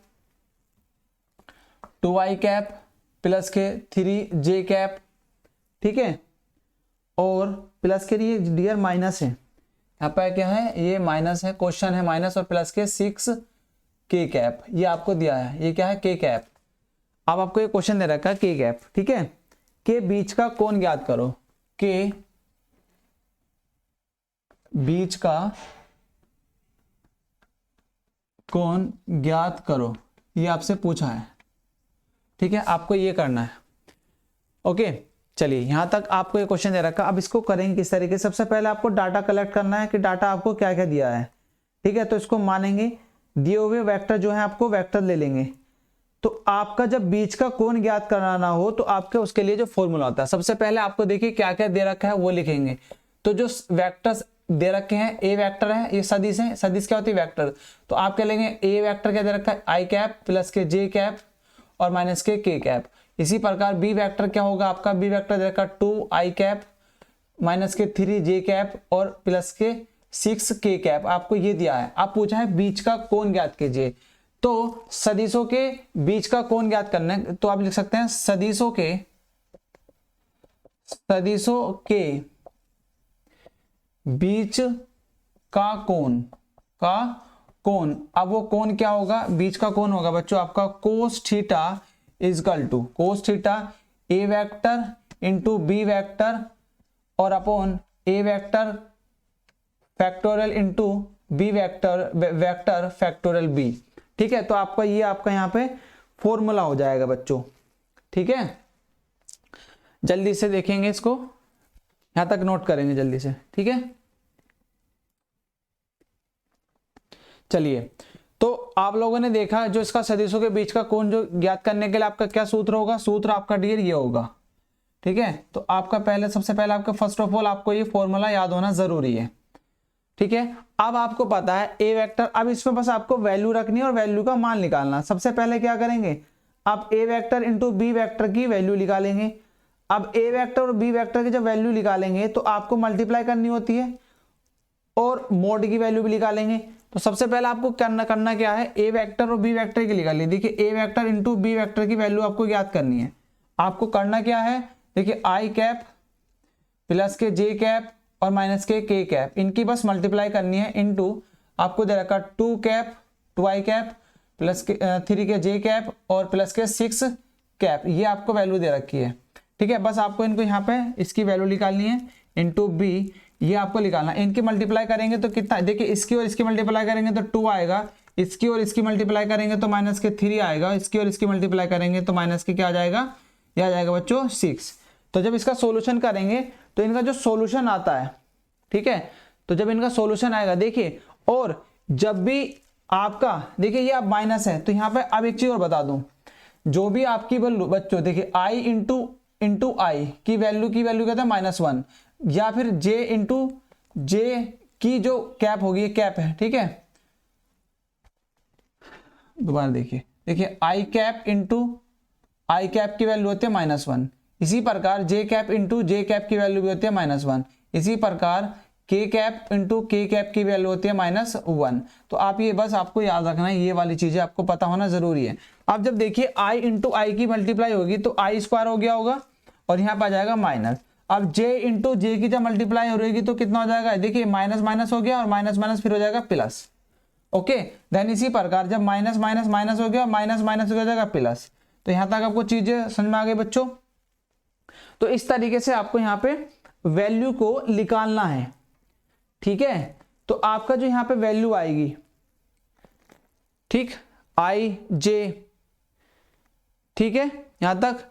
कैप प्लस के 3j कैप। ठीक है, और प्लस के लिए डियर माइनस है, यहाँ पर क्या है, ये माइनस है, क्वेश्चन है माइनस, और प्लस के 6k कैप, ये आपको दिया है, ये क्या है k कैप। अब आपको ये क्वेश्चन दे रखा है k कैप। ठीक है, के बीच का कोण ज्ञात करो, के बीच का कोण ज्ञात करो, ये आपसे पूछा है। ठीक है, आपको ये करना है। ओके, चलिए यहां तक आपको ये क्वेश्चन दे रखा। अब इसको करेंगे किस तरीके से, सबसे पहले आपको डाटा कलेक्ट करना है कि डाटा आपको क्या क्या दिया है। ठीक है, तो इसको मानेंगे, दिए हुए वेक्टर जो है आपको वेक्टर ले लेंगे। तो आपका जब बीच का कोण ज्ञात कराना हो तो आपके उसके लिए जो फॉर्मूला होता है, सबसे पहले आपको देखिए क्या क्या दे रखा है वो लिखेंगे। तो जो वेक्टर्स दे रखे हैं, ए वेक्टर है, ये सदिश है, सदिश क्या होती है वेक्टर, तो आप क्या लेंगे, ए वेक्टर क्या दे रखा है आई कैप प्लस के जे कैप और माइनस के कैप। इसी प्रकार बी वेक्टर क्या होगा आपका, बी वेक्टर दे रखा 2i कैप माइनस के 3j कैप और प्लस के 6k कैप, आपको ये दिया है। आप पूछा है बीच का कोण ज्ञात कीजिए, तो सदिशों के बीच का कोण ज्ञात करना है, तो आप लिख सकते हैं सदिशों के बीच का कोण, अब वो कोण क्या होगा, बीच का कोण होगा बच्चों आपका cos theta equal to cos theta A vector into B vector और upon A vector factorial into B vector factorial B. ठीक है, तो आपका ये आपका यहाँ पे फॉर्मूला हो जाएगा बच्चों। ठीक है, जल्दी से देखेंगे इसको, यहां तक नोट करेंगे जल्दी से। ठीक है, चलिए तो आप लोगों ने देखा जो इसका सदिशों के बीच का कोण जो ज्ञात करने के लिए आपका क्या सूत्र होगा, सूत्र आपका डियर ये होगा। ठीक है, तो आपका सबसे पहले आपका फर्स्ट ऑफ ऑल आपको ये फॉर्मूला याद होना जरूरी है। ठीक है, अब आपको पता है ए वेक्टर, अब इसमें बस आपको वैल्यू रखनी है और वैल्यू का मान निकालना। सबसे पहले क्या करेंगे, आप ए वेक्टर इंटू बी वेक्टर की वैल्यू निकालेंगे। अब ए वेक्टर और बी वेक्टर की जब वैल्यू निकालेंगे तो आपको मल्टीप्लाई करनी होती है और मोड की वैल्यू भी निकालेंगे। तो सबसे पहले आपको करना क्या है, ए वेक्टर और बी वेक्टर की निकालिए। देखिए ए वेक्टर इंटू बी वेक्टर की वैल्यू आपको ज्ञात करनी है। आपको करना क्या है, देखिए आई कैप प्लस के जे कैप और माइनस के कैप, इनकी बस मल्टीप्लाई करनी है इंटू आपको दे रखा 2 कैप 2i कैप प्लस के 3 के जे कैप और प्लस के 6 कैप, ये आपको वैल्यू दे रखी है। ठीक है, बस आपको इनको यहाँ पे इसकी वैल्यू निकालनी है इंटू बी, ये आपको निकालना। इनकी मल्टीप्लाई करेंगे तो कितना, देखिए इसकी और इसकी मल्टीप्लाई करेंगे तो 2 आएगा, इसकी और इसकी मल्टीप्लाई करेंगे तो माइनस के 3 आएगा, इसकी और इसकी मल्टीप्लाई करेंगे तो माइनस के क्या आ जाएगा, यह आ जाएगा बच्चों 6। तो जब इसका सोल्यूशन करेंगे तो इनका जो सोल्यूशन आता है, ठीक है, तो जब इनका सोल्यूशन आएगा देखिए, और जब भी आपका देखिए ये अब माइनस है तो यहाँ पे अब एक चीज और बता दूं, जो भी आपकी बच्चों देखिए i इंटू आई की वैल्यू कहता है -1, या फिर j इंटू जे की जो कैप होगी, ये कैप है। ठीक है, दोबारा देखिए आई कैप इंटू आई कैप की वैल्यू होती है -1, इसी प्रकार जे कैप इंटू जे कैप की वैल्यू भी होती है -1, इसी प्रकार के कैप इंटू के कैप की वैल्यू होती है -1। तो आप ये बस आपको याद रखना है, ये वाली चीजें आपको पता होना जरूरी है। अब जब देखिए i इंटू आई की मल्टीप्लाई होगी तो आई स्क्वायर हो गया होगा और यहाँ पर आ जाएगा माइनस। अब j इंटू जे की जब मल्टीप्लाई हो रहेगी तो कितना हो जाएगा, देखिए माइनस माइनस हो गया और माइनस माइनस फिर हो जाएगा प्लस। ओके, देन इसी प्रकार जब माइनस माइनस माइनस हो गया, माइनस माइनस हो जाएगा प्लस। तो यहाँ तक आपको चीजें समझ में आ गई बच्चों। तो इस तरीके से आपको यहाँ पे वैल्यू को निकालना है। ठीक है, तो आपका जो यहाँ पे वैल्यू आएगी, ठीक, आई जे, ठीक है यहां तक।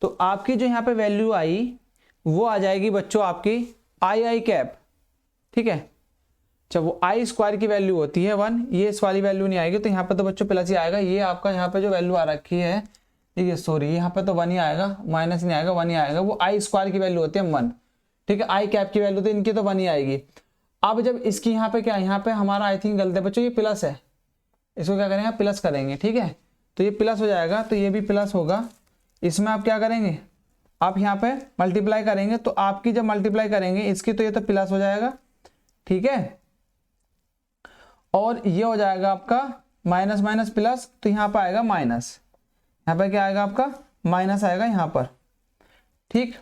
तो आपकी जो यहां पे वैल्यू आई वो आ जाएगी बच्चों आपकी आई कैप, ठीक है। जब वो आई स्क्वायर की वैल्यू होती है 1, ये इस वाली वैल्यू नहीं आएगी, तो यहाँ पे तो बच्चों प्लस ही आएगा। ये आपका यहाँ पे जो वैल्यू आ रखी है, ठीक है सॉरी, यहाँ पे तो 1 ही आएगा, माइनस नहीं आएगा, 1 ही आएगा। वो आई स्क्वायर की वैल्यू होती है 1, ठीक है। आई कैप की वैल्यू तो इनकी तो 1 ही आएगी। अब जब इसकी यहाँ पे क्या, यहाँ पे हमारा आई थिंक गलत है बच्चों, ये प्लस है, इसको क्या करेंगे प्लस करेंगे, ठीक है। तो ये प्लस हो जाएगा, तो ये भी प्लस होगा। इसमें आप क्या करेंगे, आप यहाँ पे मल्टीप्लाई करेंगे, तो आपकी जब मल्टीप्लाई करेंगे इसकी, तो ये तो प्लस हो जाएगा, ठीक है। और ये हो जाएगा आपका माइनस माइनस प्लस, तो यहाँ पर आएगा माइनस, यहाँ पर क्या आएगा आपका माइनस आएगा यहाँ पर, ठीक।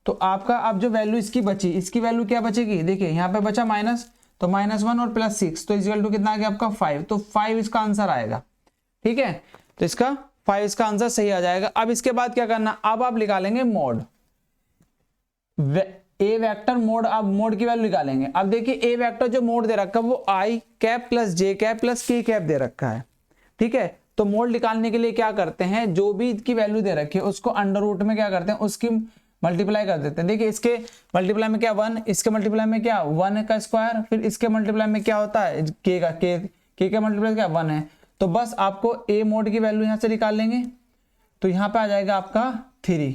तो आपका अब जो वैल्यू इसकी बची, इसकी वैल्यू क्या बचेगी, देखिए यहाँ पे बचा माइनस, तो -1 और +6, तो इक्वल टू कितना आ गया आपका 5, तो 5 इसका आंसर आएगा, ठीक है। तो इसका 5 इसका आंसर सही आ जाएगा। अब इसके बाद क्या करना, अब आप निकालेंगे मोड, ए वेक्टर मोड, अब मोड की वैल्यू निकालेंगे। अब देखिए ए वेक्टर जो मोड दे रखा है वो आई कैप प्लस जे कैप प्लस के कैप दे रखा है, ठीक है। तो मोड निकालने के लिए क्या करते हैं, जो भी इसकी वैल्यू दे रखी है उसको अंडर रूट में क्या करते हैं, उसकी मल्टीप्लाई कर देते हैं। देखिए इसके मल्टीप्लाई में क्या 1, इसके मल्टीप्लाई में क्या 1 का स्क्वायर, फिर इसके मल्टीप्लाई में क्या होता है के का, के मल्टीप्लाई क्या 1 है। तो बस आपको ए मोड की वैल्यू यहाँ से निकाल लेंगे, तो यहाँ पे आ जाएगा आपका 3,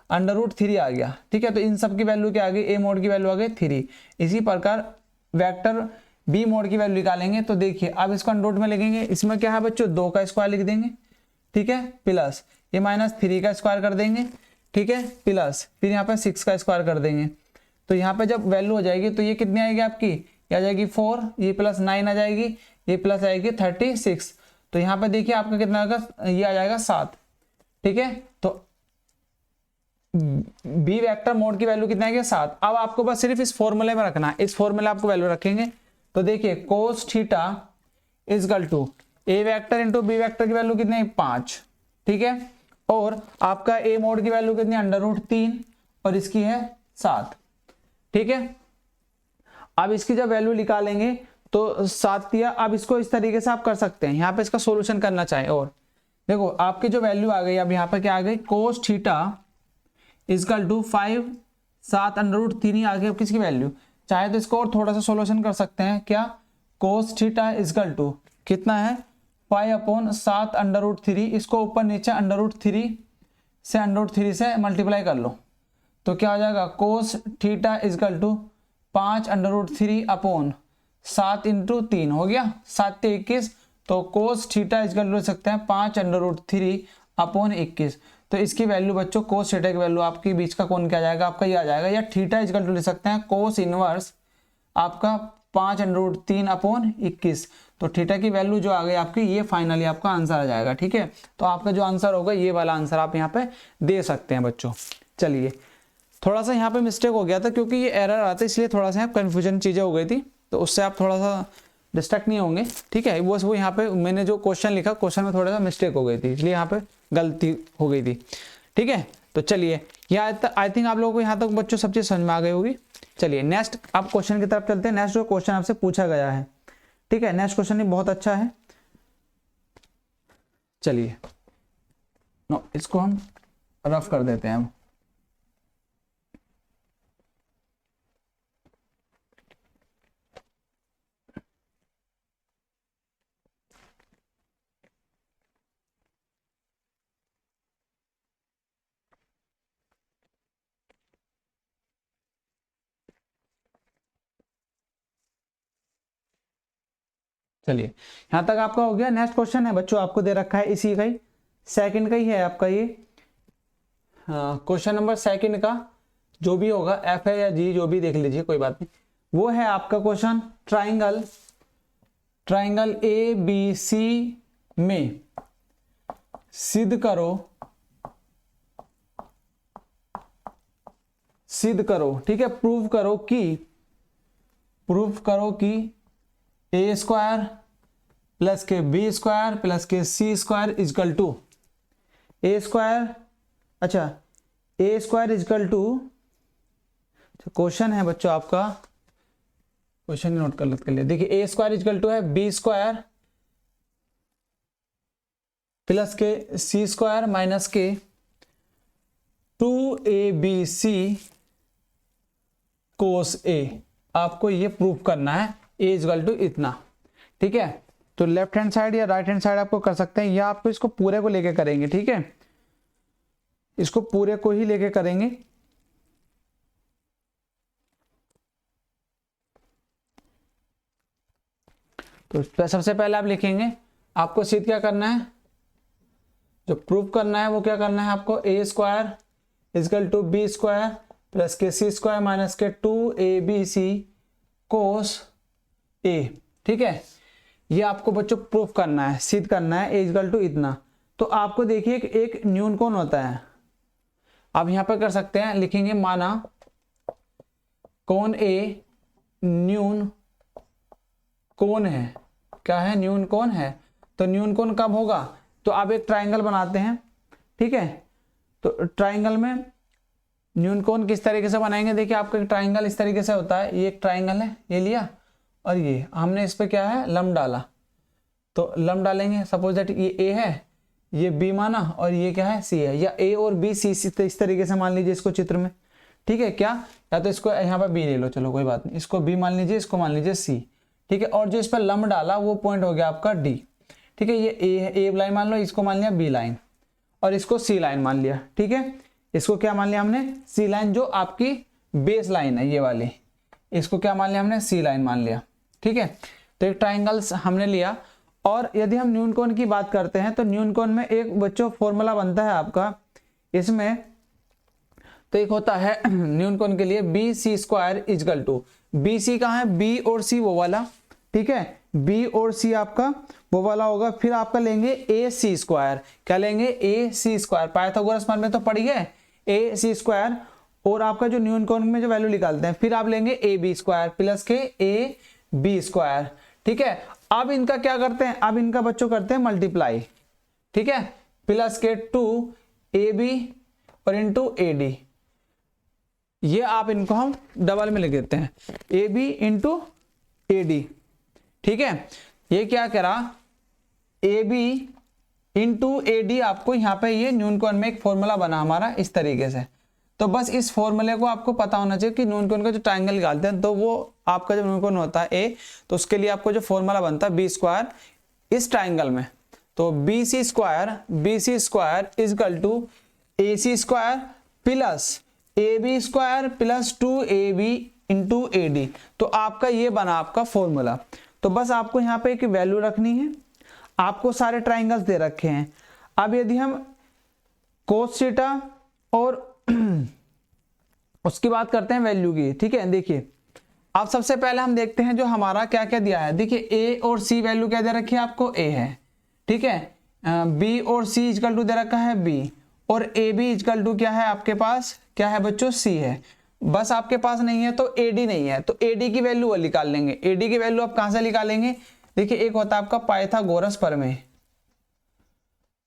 अंडर रूट 3 आ गया, ठीक है। तो इन सब की वैल्यू क्या आ गई, ए मोड की वैल्यू आ गई 3। इसी प्रकार वेक्टर बी मोड की वैल्यू निकालेंगे, तो देखिए अब इसको अंडर रूट में लिखेंगे, इसमें क्या है बच्चों 2 का स्क्वायर लिख देंगे, ठीक है, प्लस ये -3 का स्क्वायर कर देंगे, ठीक है, प्लस फिर यहाँ पे 6 का स्क्वायर कर देंगे। तो यहाँ पे जब वैल्यू हो जाएगी तो ये कितनी आएगी आपकी, ये आ जाएगी 4, ये +9 आ जाएगी, ये प्लस आएगी 36। तो यहाँ पे देखिए आपका कितना होगा, ये आ जाएगा 7, ठीक है। तो बी वेक्टर मोड की वैल्यू कितना है 7। अब आपको बस सिर्फ इस फॉर्मूले में रखना है, इस फॉर्मूले आपको वैल्यू रखेंगे। तो देखिए cos theta equal to A vector into B vector की वैल्यू कितनी है 5, ठीक है। और आपका ए मोड की वैल्यू कितनी है अंडर रूट 3 और इसकी है 7, ठीक है। अब इसकी जब वैल्यू निकालेंगे तो 7 दिया। अब इसको इस तरीके से आप कर सकते हैं, यहाँ पे इसका सोल्यूशन करना चाहें। और देखो आपकी जो वैल्यू आ गई, अब यहाँ पे क्या आ गई, cos theta equal to 5, 7 under root 3 आ गई किसकी वैल्यू। चाहे तो इसको और थोड़ा सा सोल्यूशन कर सकते हैं, क्या कोस थीटा इजकल टू कितना है 5/7 अंडर रूट 3, इसको ऊपर नीचे अंडर रूट 3 से अंडर रूट 3 से मल्टीप्लाई कर लो, तो क्या हो जाएगा cos theta equal to 5 under root 3/7 into 3 हो गया 7 × 21। तो कोस थीटा इजकल टू ले सकते हैं 5 अंडर रूट 3/21। तो इसकी वैल्यू बच्चों कोस थीटा की वैल्यू आपकी बीच का कौन क्या आ जाएगा आपका ये आ जाएगा, या थीटा इजकल टू ले सकते हैं कोस इनवर्स आपका 5 अंडर रूट 3/21। तो थीटा की वैल्यू जो आ गई आपकी, ये फाइनली आपका आंसर आ जाएगा, ठीक है। तो आपका जो आंसर होगा ये वाला आंसर आप यहाँ पे दे सकते हैं बच्चों। चलिए थोड़ा सा यहाँ पे मिस्टेक हो गया था, क्योंकि ये एरर आता है इसलिए थोड़ा सा कन्फ्यूजन चीज़ें हो गई थी, तो उससे आप थोड़ा सा डिस्ट्रैक्ट नहीं होंगे, ठीक है। वो यहाँ पे मैंने जो क्वेश्चन लिखा, क्वेश्चन में थोड़ा सा मिस्टेक हो गई थी, इसलिए यहाँ पे गलती हो गई थी, ठीक है। तो चलिए यहाँ आई थिंक आप लोगों को यहाँ तक बच्चों सब चीज़ समझ में आ गई होगी। चलिए नेक्स्ट आप क्वेश्चन की तरफ चलते हैं। नेक्स्ट जो क्वेश्चन आपसे पूछा गया है, ठीक है, नेक्स्ट क्वेश्चन ही बहुत अच्छा है। चलिए इसको हम रफ कर देते हैं। चलिए यहां तक आपका हो गया। नेक्स्ट क्वेश्चन है बच्चों, आपको दे रखा है इसी का ही, सेकंड का ही है आपका ये क्वेश्चन नंबर सेकंड का, जो भी होगा एफ है या जी जो भी देख लीजिए कोई बात नहीं। वो है आपका question triangle A B C में सिद्ध करो, ठीक है, प्रूव करो कि ए स्क्वायर प्लस के बी स्क्वायर प्लस के C square equal to A square, अच्छा A square equal to, question है बच्चों आपका, क्वेश्चन नोट कर लिए। देखिए ए स्क्वायर इजकल टू है बी स्क्वायर प्लस के सी स्क्वायर माइनस के 2abc कोस ए, आपको ये प्रूव करना है ए इक्वल टू इतना। ठीक है, तो लेफ्ट हैंड साइड या राइट हैंड साइड आपको कर सकते हैं, या आपको इसको पूरे को लेके करेंगे। ठीक है, इसको पूरे को ही लेके करेंगे। तो सबसे पहले आप लिखेंगे, आपको सीध क्या करना है, जो प्रूव करना है वो क्या करना है आपको, A square equal to B square plus के सी स्क्वायर माइनस के 2abc कोस ए। ठीक है, ये आपको बच्चों प्रूफ करना है, सिद्ध करना है ए इक्वल टू इतना। तो आपको देखिए एक न्यून कोण होता है, आप यहां पर कर सकते हैं, लिखेंगे माना कोण ए न्यून कोण है। क्या है, न्यून कोण है। तो न्यून कोण कब होगा, तो आप एक ट्राइंगल बनाते हैं। ठीक है, तो ट्राइंगल में न्यून कोण किस तरीके से बनाएंगे, देखिए आपका एक ट्राइंगल इस तरीके से होता है, ये एक ट्राइंगल है, ये लिया और ये हमने इस पे क्या है लंब डाला, तो लंब डालेंगे। सपोज दैट ये ए है, ये बी माना और ये क्या है सी है, या ए और बी सी इस तरीके से मान लीजिए इसको चित्र में। ठीक है, क्या, या तो इसको यहाँ पर बी ले लो, चलो कोई बात नहीं, इसको बी मान लीजिए, इसको मान लीजिए सी। ठीक है, और जो इस पर लंब डाला वो पॉइंट हो गया आपका डी। ठीक है, ये ए है, ए लाइन मान लो, इसको मान लिया बी लाइन और इसको सी लाइन मान लिया। ठीक है, इसको क्या मान लिया हमने, सी लाइन, जो आपकी बेस लाइन है ये वाली, इसको क्या मान लिया हमने, सी लाइन मान लिया। ठीक है, तो एक ट्राइंगल हमने लिया। और यदि हम न्यून कोण की बात करते हैं तो न्यून कोण में एक बच्चों फॉर्मूला बनता है आपका इसमें, तो एक होता है न्यून कोण के लिए B C square equal to, B C कहाँ है, बी और सी वो वाला। ठीक है, बी और सी आपका वो वाला होगा। फिर आपका लेंगे ए सी स्क्वायर, क्या लेंगे, ए सी स्क्वायर, पाइथागोरस में तो पढ़ी है ए सी स्क्वायर, और आपका जो न्यून कोण में जो वैल्यू निकालते हैं, फिर आप लेंगे ए बी स्क्वायर प्लस के ए बी स्क्वायर। ठीक है, अब इनका क्या करते हैं, अब इनका बच्चों करते हैं मल्टीप्लाई। ठीक है, प्लस के 2ab और इंटू ए डी, ये आप इनको हम डबल में लिख देते हैं, A B into A D. ठीक है, ये क्या करा, A B into A D, आपको यहाँ पे ये न्यून कोण में एक फॉर्मूला बना हमारा इस तरीके से। तो बस इस फॉर्मूले को आपको पता होना चाहिए कि न्यून कोण का जो ट्राइंगल निकालते हैं, तो वो आपका जब न्यून कोण होता है ए, तो उसके लिए आपको जो फॉर्मूला बनता है बी स्क्वायर इस ट्राइंगल में, तो B C square equal to A C square plus A B square plus 2ab into A D. तो आपका ये बना आपका फॉर्मूला। तो बस आपको यहाँ पे एक वैल्यू रखनी है, आपको सारे ट्राइंगल्स दे रखे हैं। अब यदि हम कोस थीटा और उसकी बात करते हैं वैल्यू की। ठीक है, देखिए अब सबसे पहले हम देखते हैं जो हमारा क्या क्या दिया है। देखिए ए और सी वैल्यू क्या दे रखी है आपको, ए है। ठीक है, बी और सी इक्वल टू दे रखा है बी, और ए बी इक्वल टू क्या है आपके पास, क्या है बच्चों, सी है। बस आपके पास नहीं है तो ए डी नहीं है, तो ए डी की वैल्यू वो निकाल लेंगे। ए डी की वैल्यू आप कहां से निकालेंगे, देखिए एक होता है आपका पाइथागोरस प्रमेय।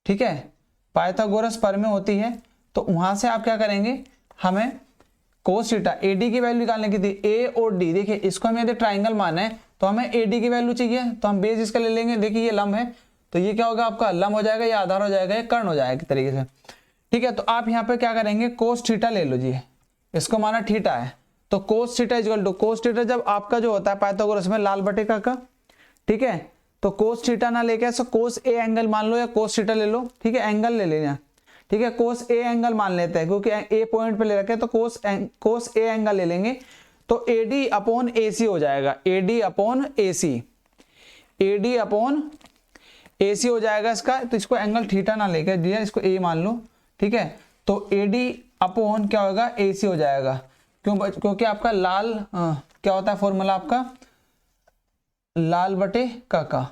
ठीक है, पाइथागोरस प्रमेय होती है, तो वहां से आप क्या करेंगे, हमें कोस थीटा ए डी की वैल्यू निकालने की थी, ए और डी। देखिए इसको हमें यदि ट्राइंगल माना है तो हमें ए डी की वैल्यू चाहिए, तो हम बेस इसका ले लेंगे। देखिए ये लंब है, तो ये क्या होगा आपका, लंब हो जाएगा, या आधार हो जाएगा, या कर्ण हो जाएगा तरीके से। ठीक है, तो आप यहाँ पे क्या करेंगे, कोस थीटा ले लो जी, इसको माना थीटा है, तो cos theta equal to, cos theta जब आपका जो होता है पाइथागोरस में लाल बटे का। ठीक है, तो कोस थीटा ना लेके ऐसा कोस ए एंगल मान लो, या कोस थीटा ले लो। ठीक है, एंगल ले लेना। ठीक है, कोस ए एंगल मान लेते हैं क्योंकि ए पॉइंट पे ले रखे हैं, तो कोस ए एंगल ले लेंगे, तो ए डी अपॉन ए सी हो जाएगा, A D upon A C, A D upon A C हो जाएगा इसका। तो इसको एंगल थीटा ना लेके दिया, इसको ए मान लो। ठीक है, तो ए डी अपॉन क्या होगा, ए सी हो जाएगा। क्योंकि आपका लाल क्या होता है फॉर्मूला आपका, लाल बटे का।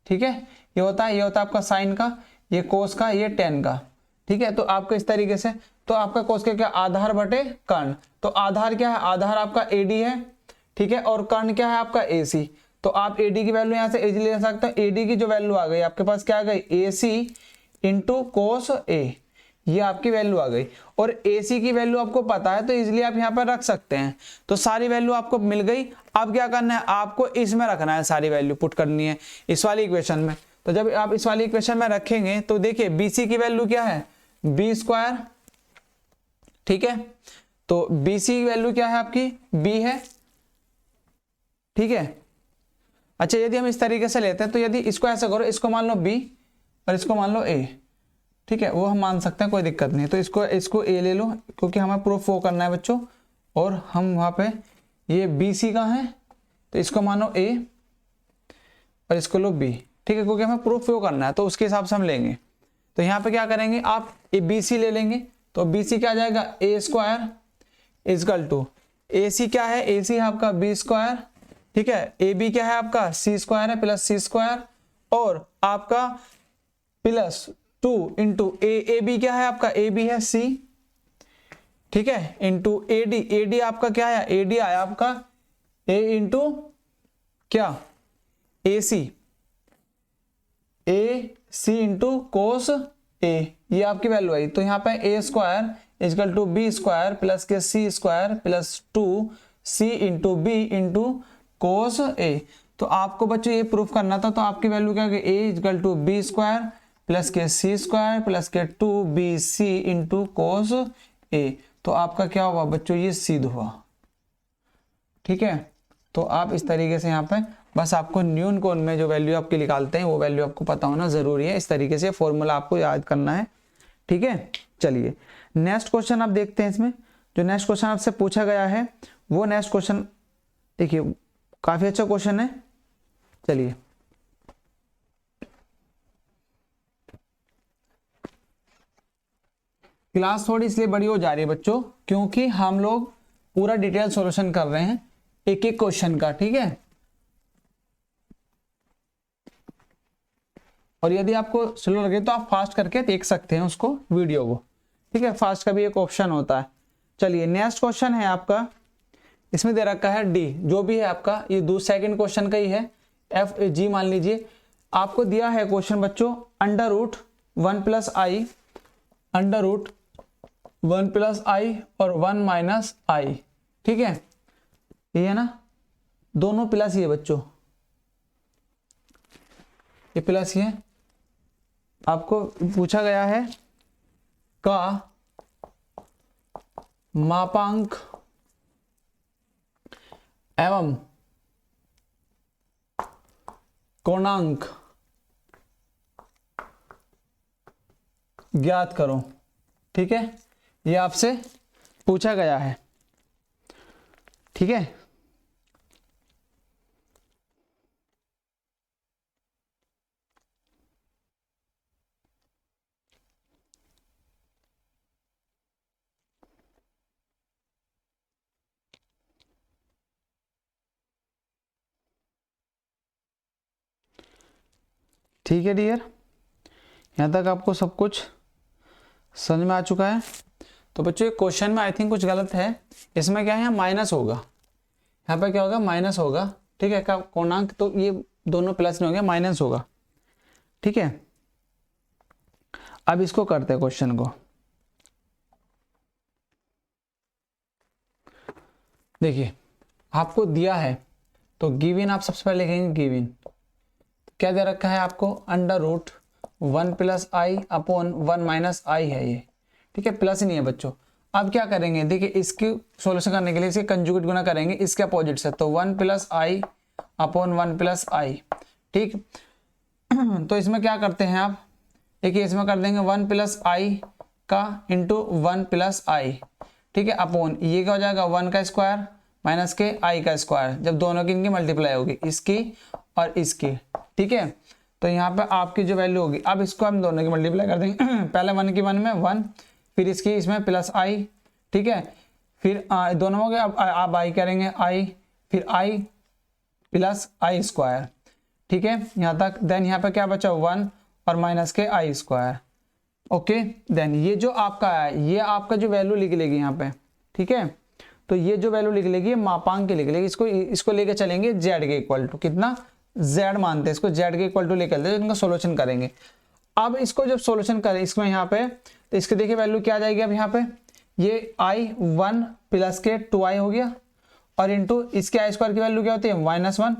ठीक है, ये होता है आपका साइन का, ये कोस का, ये टेन का। ठीक है, तो आपको इस तरीके से, तो आपका कोस का क्या, आधार बटे कर्ण। तो आधार क्या है, आधार आपका एडी है। ठीक है, और कर्ण क्या है आपका एसी। तो आप एडी की वैल्यू यहाँ से इजीली ले सकते हो। एडी की जो वैल्यू आ गई आपके पास क्या आ गई, एसी इंटू कोस ए, ये आपकी वैल्यू आ गई। और AC की वैल्यू आपको पता है, तो इजीली आप यहाँ पर रख सकते हैं। तो सारी वैल्यू आपको मिल गई। अब क्या करना है, आपको इसमें रखना है, सारी वैल्यू पुट करनी है इस वाली इक्वेशन में। तो जब आप इस वाली इक्वेशन में रखेंगे तो देखिए BC की वैल्यू क्या है, बी स्क्वायर, ठीक है। तो BC की वैल्यू क्या है आपकी, B है, ठीक है। अच्छा यदि हम इस तरीके से लेते हैं तो यदि इसको ऐसा करो, इसको मान लो B और इसको मान लो A, ठीक है, वो हम मान सकते हैं, कोई दिक्कत नहीं। तो इसको A ले लो क्योंकि हमें प्रूफ वो करना है बच्चों, और हम वहाँ पे ये BC का है तो इसको मानो A और इसको लो B, ठीक है, क्योंकि हमें प्रूफ वो करना है तो उसके हिसाब से हम लेंगे। तो यहाँ पे क्या करेंगे, आप BC ले लेंगे तो BC क्या आ जाएगा, A square equal to AC क्या है, AC है आपका B स्क्वायर, ठीक है। AB क्या है आपका C स्क्वायर है प्लस C स्क्वायर, और आपका प्लस 2 इंटू AB क्या है आपका, AB है C, ठीक है, इंटू AD आपका क्या है, AD आया आपका A इंटू क्या, AC इंटू कोस A, ये आपकी वैल्यू आई। तो यहाँ पे A square equal to B square plus के C square plus 2C into B into cos A। तो आपको बच्चों ये प्रूफ करना था, तो आपकी वैल्यू क्या होगी, A equal to B square plus के C स्क्वायर प्लस के 2BC इंटू कोस A। तो आपका क्या हुआ बच्चों, ये सिद्ध हुआ, ठीक है। तो आप इस तरीके से यहाँ पे बस आपको न्यून कोण में जो वैल्यू आपकी निकालते हैं वो वैल्यू आपको पता होना जरूरी है। इस तरीके से फॉर्मूला आपको याद करना है, ठीक है। चलिए नेक्स्ट क्वेश्चन आप देखते हैं। इसमें जो नेक्स्ट क्वेश्चन आपसे पूछा गया है वो नेक्स्ट क्वेश्चन देखिए काफी अच्छा क्वेश्चन है। चलिए क्लास थोड़ी इसलिए बड़ी हो जा रही है बच्चों क्योंकि हम लोग पूरा डिटेल सॉल्यूशन कर रहे हैं एक एक क्वेश्चन का, ठीक है। और यदि आपको स्लो लगे तो आप फास्ट करके देख सकते हैं उसको वीडियो को, ठीक है, फास्ट का भी एक ऑप्शन होता है। चलिए नेक्स्ट क्वेश्चन है आपका, इसमें दे रखा है D, जो भी है आपका ये सेकंड क्वेश्चन का ही है, FG मान लीजिए। आपको दिया है क्वेश्चन बच्चों अंडर रूट 1 प्लस आई, अंडर रूट 1 प्लस आई और 1 माइनस आई, ठीक है, ये है ना, दोनों प्लस ही है बच्चों, ये प्लस ही है। आपको पूछा गया है का मापांक एवं कोणांक ज्ञात करो, ठीक है, ये आपसे पूछा गया है, ठीक है। ठीक है डियर, यहाँ तक आपको सब कुछ समझ में आ चुका है। तो बच्चों क्वेश्चन में आई थिंक कुछ गलत है, इसमें क्या है माइनस होगा, यहाँ पे क्या होगा माइनस होगा, ठीक है, का कोणांक, तो ये दोनों प्लस नहीं होंगे, माइनस होगा, ठीक है। अब इसको करते हैं क्वेश्चन को, देखिए आपको दिया है तो गिवन आप सबसे पहले लिखेंगे, गिवन क्या दे रखा है आपको, अंडर रूट 1 प्लस आई अपॉन 1 माइनस आई है ये, ठीक है, प्लस नहीं है बच्चों। अब क्या करेंगे, देखिए इसकी सॉल्यूशन करने के लिए इसके कंजुगेट गुना करेंगे इसके अपोजिट से, तो 1 प्लस आई अपॉन 1 प्लस आई, ठीक। तो इसमें क्या करते हैं आप, देखिए इसमें कर देंगे 1 प्लस आई का इंटू 1 प्लस आई, ठीक है, अपॉन ये क्या हो जाएगा 1 का स्क्वायर माइनस के आई का स्क्वायर, जब दोनों की इनकी मल्टीप्लाई होगी, इसकी और इसकी, ठीक है। तो यहाँ पे आपकी जो वैल्यू होगी, अब इसको हम दोनों की मल्टीप्लाई कर देंगे, पहले 1 की 1 में 1, फिर इसकी इसमें प्लस आई, ठीक है, फिर दोनों हो गए, अब आई करेंगे आई, फिर आई प्लस आई स्क्वायर, ठीक है, यहाँ तक। देन यहाँ पे क्या बचा 1 और माइनस के आई स्क्वायर, ओके। देन ये जो आपका है ये आपका जो वैल्यू लिख लेगी यहाँ पे, ठीक है। तो ये जो वैल्यू लिख लेगी मापांक की लिख लेगी, इसको लेके चलेंगे जेड के इक्वल टू, कितना जेड मानते हैं इसको, जेड के इक्वल टू लेकर चलते हैं, इनका सोल्यूशन करेंगे। अब इसको जब सोल्यूशन करें इसमें यहाँ पे, तो इसके देखिए वैल्यू क्या आ जाएगी, अब यहाँ पे ये आई 1 प्लस के 2i हो गया, और इंटू इसके आई स्क्वायर की वैल्यू क्या होती है -1,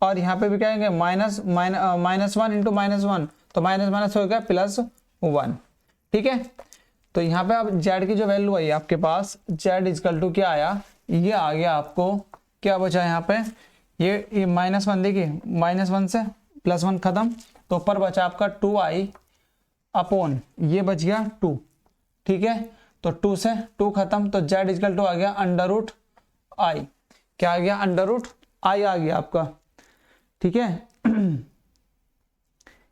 और यहाँ पे भी क्या आएंगे -1 इंटू -1, तो माइनस माइनस हो गया +1। ठीक है, तो यहाँ पे अब z की जो वैल्यू आई आपके पास, z इजकल टू क्या आया, ये आ गया आपको, क्या बचा यहाँ पे, ये -1, देखिए -1 से +1 खत्म, तो ऊपर बचा आपका 2i अपॉन ये बच गया 2। ठीक है, तो 2 से 2 खत्म, तो z इजकल टू आ गया √i, क्या आ गया, √i आ गया आपका। ठीक है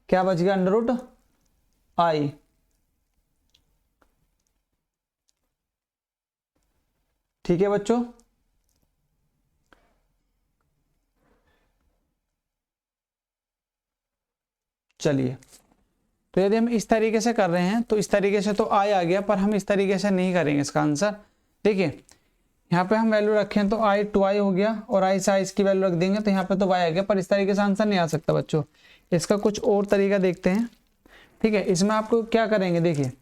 क्या बच गया, √i। ठीक है बच्चों, चलिए, तो यदि हम इस तरीके से कर रहे हैं तो इस तरीके से तो i आ गया, पर हम इस तरीके से नहीं करेंगे इसका आंसर। देखिए यहाँ पे हम वैल्यू रखें तो i 2i हो गया, और i से इसकी वैल्यू रख देंगे तो यहाँ पे तो y आ गया, पर इस तरीके से आंसर नहीं आ सकता बच्चों। इसका कुछ और तरीका देखते हैं। ठीक है, इसमें आपको क्या करेंगे, देखिए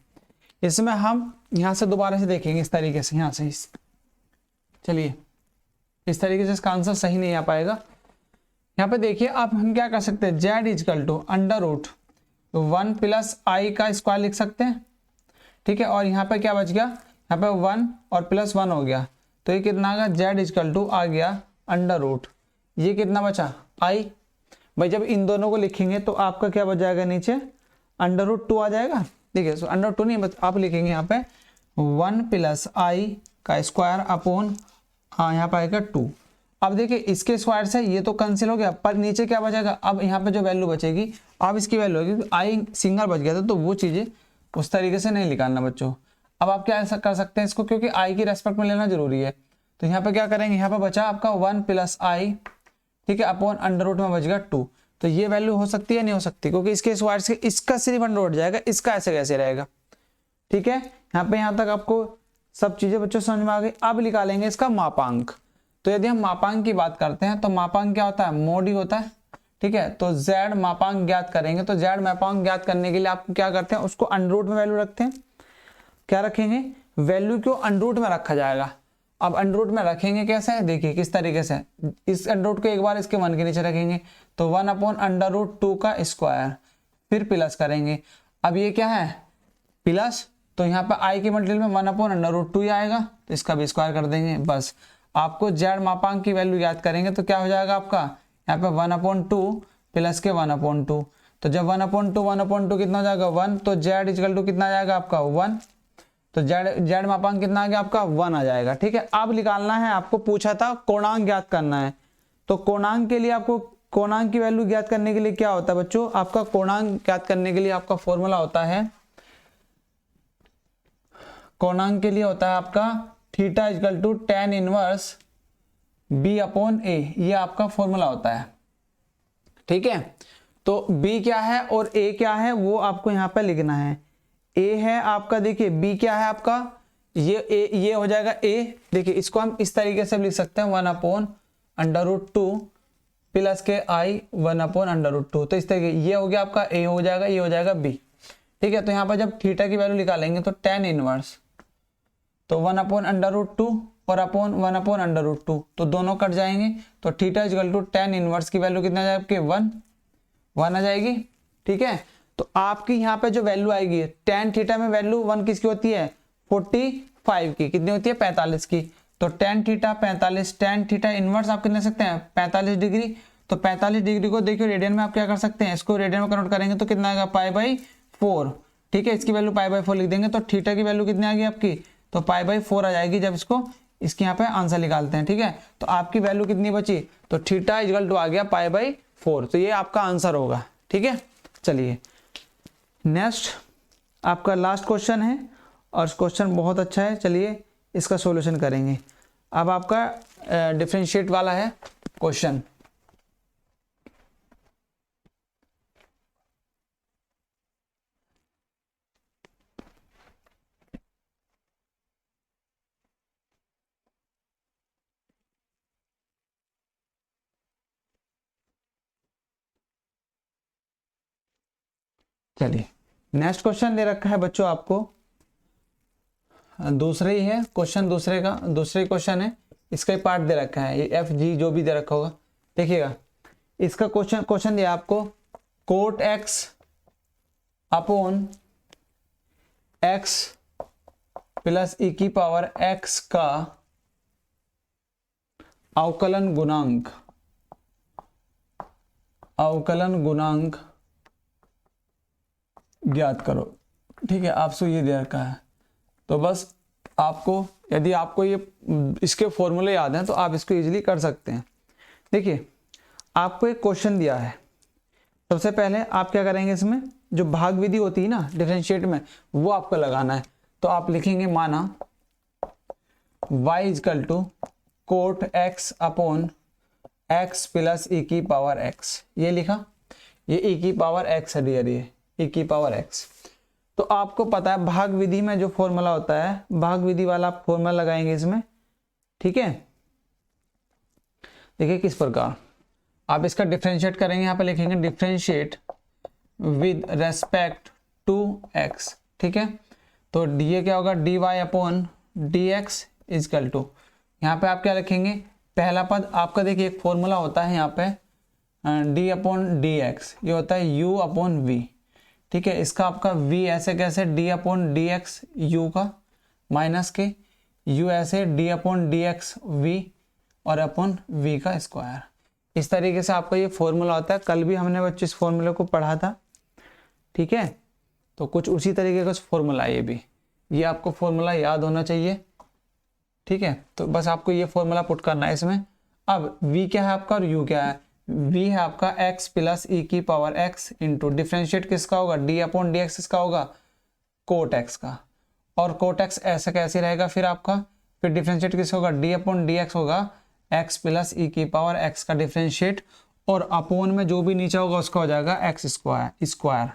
इसमें हम यहाँ से दोबारा से देखेंगे इस तरीके से, यहाँ से चलिए इस तरीके से इसका आंसर सही नहीं आ पाएगा। यहाँ पे देखिए आप हम क्या कर सकते हैं, z इजकल टू √1 + i का स्क्वायर लिख सकते हैं। ठीक है, और यहाँ पे क्या बच गया, यहाँ पे 1 और +1 हो गया, तो ये कितना आ गया, z इजकल टू आ गया √ ये कितना बचा, i। भाई जब इन दोनों को लिखेंगे तो आपका क्या बच जाएगा, नीचे √2 आ जाएगा। देखिए सो √2 नहीं, आप लिखेंगे यहाँ पे 1 + i का स्क्वायर अपॉन, हाँ यहाँ पे आएगा 2। अब देखिए इसके स्क्वायर से ये तो कैंसिल हो गया, पर नीचे क्या बचेगा, अब यहाँ पे जो वैल्यू बचेगी, अब इसकी वैल्यू होगी, आई सिंगल बच गया था, तो वो चीज़ें उस तरीके से नहीं निकालना बच्चों। अब आप क्या ऐसा कर सकते हैं इसको, क्योंकि आई की रेस्पेक्ट में लेना जरूरी है, तो यहाँ पे क्या करेंगे, यहाँ पे बचा आपका 1 + i, ठीक है, अपॉन √ में बच गया 2। तो ये वैल्यू हो सकती है, नहीं हो सकती, क्योंकि इसके स्क्वायर से इसका सिर्फ √ जाएगा, इसका ऐसे कैसे रहेगा। ठीक है, यहाँ तक आपको सब चीजें बच्चों समझ में आ गई। अब निकालेंगे इसका मापांक। तो यदि हम मापांक की बात करते हैं तो मापांक क्या होता है, मोड ही होता है। ठीक है, तो z मापांक ज्ञात करेंगे, तो z मापांक ज्ञात करने के लिए आपको क्या करते हैं, उसको √ में वैल्यू रखते हैं। क्या रखेंगे, वैल्यू को √ में रखा जाएगा। अब √ में रखेंगे कैसे, देखिए किस तरीके से, इस √ को एक बार इसके 1 के नीचे रखेंगे, तो 1 अपॉन √2 का स्क्वायर, फिर प्लस करेंगे। अब ये क्या है, प्लस, तो यहाँ पे i की मल्टीपल में 1 अपॉन √2 ही आएगा, तो इसका भी स्क्वायर कर देंगे। बस आपको z मापांक की वैल्यू याद करेंगे तो क्या हो जाएगा आपका, यहाँ पे 1/2 प्लस के 1/2, तो जब 1/2 कितना हो जाएगा 1, तो z इक्वल टू कितना आ जाएगा आपका 1, तो z मापांक कितना आ गया आपका 1 आ जाएगा। ठीक है, अब निकालना है, आपको पूछा था कोणांक ज्ञात करना है, तो कोणांक के लिए आपको, कोणांक की वैल्यू ज्ञात करने के लिए क्या होता है बच्चों, आपका कोणांक ज्ञात करने के लिए आपका फॉर्मूला होता है, कोणांक के लिए होता है आपका theta equal to tan inverse b/a, ये आपका फॉर्मूला होता है। ठीक है, तो b क्या है और a क्या है वो आपको यहाँ पे लिखना है। a है आपका, देखिए b क्या है आपका, ये हो जाएगा a। देखिए इसको हम इस तरीके से लिख सकते हैं 1/√2 प्लस के i 1/√2, तो इस तरीके ये हो गया आपका a हो जाएगा, ये हो जाएगा b। ठीक है, तो यहाँ पर जब थीटा की वैल्यू निकालेंगे तो tan इनवर्स, तो 1/√2 और अपॉन 1/√2, तो दोनों कट जाएंगे, तो theta equal to tan inverse की वैल्यू कितना आ जाएगी, 1 आ जाएगी। ठीक है, तो आपकी यहाँ पे जो वैल्यू आएगी tan थीटा में वैल्यू 1 किसकी होती है, 45 की, कितनी होती है 45 की, तो tan theta 45, tan theta inverse आप कितने सकते हैं 45 डिग्री, तो 45 डिग्री को देखिए रेडियन में आप क्या कर सकते हैं, इसको रेडियन में कन्वर्ट करेंगे तो कितना आएगा π/4। ठीक है, इसकी वैल्यू π/4 लिख देंगे, तो थीटा की वैल्यू कितनी आ गई आपकी, तो π/4 आ जाएगी जब इसको इसके यहाँ पे आंसर निकालते हैं। ठीक है, तो आपकी वैल्यू कितनी बची, तो थीटा इक्वल टू आ गया π/4, तो ये आपका आंसर होगा। ठीक है, चलिए नेक्स्ट आपका लास्ट क्वेश्चन है, और क्वेश्चन बहुत अच्छा है, चलिए इसका सॉल्यूशन करेंगे। अब आपका डिफरेंशिएट वाला है क्वेश्चन। चलिए नेक्स्ट क्वेश्चन दे रखा है बच्चों आपको, दूसरे ही है क्वेश्चन, दूसरे क्वेश्चन है, इसका ही पार्ट दे रखा है, ये FG जो भी दे रखा होगा, देखिएगा इसका क्वेश्चन दिया आपको cot x upon x plus ई की पावर एक्स का अवकलन गुणांक ज्ञात करो। ठीक है, आपसे ये दे रखा है। तो बस आपको, यदि आपको ये इसके फॉर्मूले याद हैं तो आप इसको इजीली कर सकते हैं। देखिए, आपको एक क्वेश्चन दिया है, सबसे पहले आप क्या करेंगे, इसमें जो भाग विधि होती है ना डिफरेंशिएट में, वो आपको लगाना है। तो आप लिखेंगे माना y equal to cot x upon x plus ई की पावर x, ये लिखा, ये ई की पावर x है डियर, ये ई की पावर x। तो आपको पता है भाग विधि में जो फॉर्मूला होता है, भाग विधि वाला आप फॉर्मूला लगाएंगे इसमें। ठीक है, देखिए किस प्रकार आप इसका डिफरेंशिएट करेंगे। यहाँ पे लिखेंगे differentiate with respect to x। ठीक है, तो ये क्या होगा, dy upon dx equal to, यहाँ पे आप क्या लिखेंगे, पहला पद आपका, देखिए एक फॉर्मूला होता है यहाँ पे d अपॉन डी एक्स, ये होता है u अपॉन v। ठीक है, इसका आपका v ऐसे कैसे, d upon D x you का माइनस के u ऐसे d upon D x v और अपॉन v का स्क्वायर। इस तरीके से आपका ये फॉर्मूला होता है। कल भी हमने बच्चे इस फॉर्मूले को पढ़ा था। ठीक है, तो कुछ उसी तरीके का फॉर्मूला है ये आपको फॉर्मूला याद होना चाहिए। ठीक है, तो बस आपको ये फॉर्मूला पुट करना है इसमें। अब v क्या है आपका और u क्या है, v है आपका x प्लस ई की पावर x इंटू डिफ्रेंशिएट किसका होगा, d अपॉन डी एक्स किसका होगा, कोट x का। और कोट x ऐसा कैसे रहेगा फिर आपका, फिर डिफ्रेंशिएट किसका होगा, d अपॉन डी एक्स होगा x प्लस ई की पावर x का डिफ्रेंशिएट, और अपोन में जो भी नीचे होगा उसका हो जाएगा x स्क्वायर।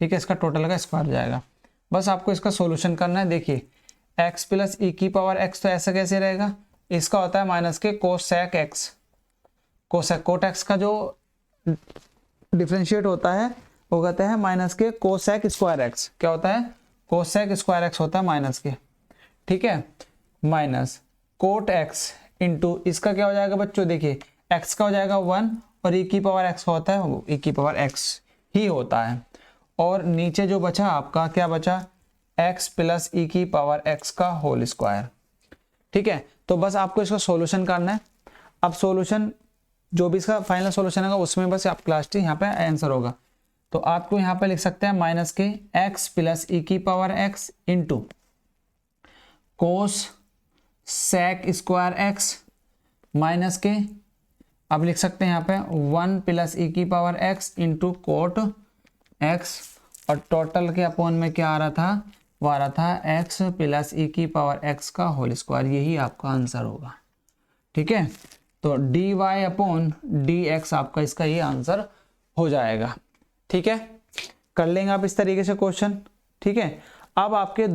ठीक है, इसका टोटल का स्क्वायर जाएगा। बस आपको इसका सॉल्यूशन करना है। देखिए x प्लस ई की पावर x तो ऐसा कैसे रहेगा, इसका होता है माइनस के कोसेक x। कोट x का जो डिफरेंशिएट होता है वो कहते हैं माइनस के कोसेक स्क्वायर x। क्या होता है, कोसेक स्क्वायर x होता है माइनस के। ठीक है, माइनस कोट x इंटू इसका क्या हो जाएगा बच्चों, देखिए x का हो जाएगा 1 और e की पावर x होता है, वो e की पावर x ही होता है। और नीचे जो बचा आपका, क्या बचा, x प्लस ई की पावर x का होल स्क्वायर। ठीक है, तो बस आपको इसका सॉल्यूशन करना है। अब सॉल्यूशन जो भी इसका फाइनल सॉल्यूशन होगा उसमें बस आप क्लास टी यहाँ पे आंसर होगा। तो आपको यहाँ पे लिख सकते हैं माइनस के x प्लस ई की power x into cos sec square x minus के, अब लिख सकते हैं यहाँ पे 1 प्लस ई की power x into coat x, और टोटल के अपॉन में क्या आ रहा था, वो आ रहा था x प्लस ई की पावर x का होल स्क्वायर। यही आपका आंसर होगा। ठीक है, तो dy अपॉन dx आपका इसका ये आंसर हो जाएगा। ठीक है, कर लेंगे आप इस तरीके से क्वेश्चन। ठीक है, अब आपके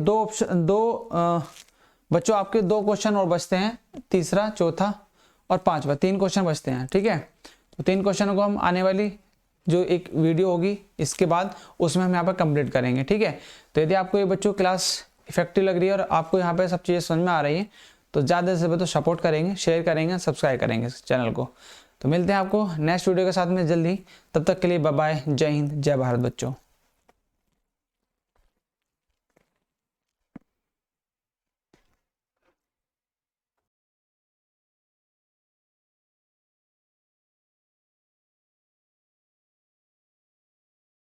बच्चों आपके 2 क्वेश्चन और बचते हैं, तीसरा, चौथा और 5वां, 3 क्वेश्चन बचते हैं। ठीक है, तो 3 क्वेश्चनों को हम आने वाली जो एक वीडियो होगी इसके बाद उसमें हम यहाँ पर कंप्लीट करेंगे। ठीक है, तो यदि आपको ये बच्चों क्लास इफेक्टिव लग रही है और आपको यहाँ पे सब चीज़ें समझ में आ रही हैं तो ज़्यादा से ज़्यादा सपोर्ट करेंगे, शेयर करेंगे, सब्सक्राइब करेंगे इस चैनल को। तो मिलते हैं आपको नेक्स्ट वीडियो के साथ में जल्दी। तब तक के लिए बाय बाय, जय हिंद, जय भारत बच्चों।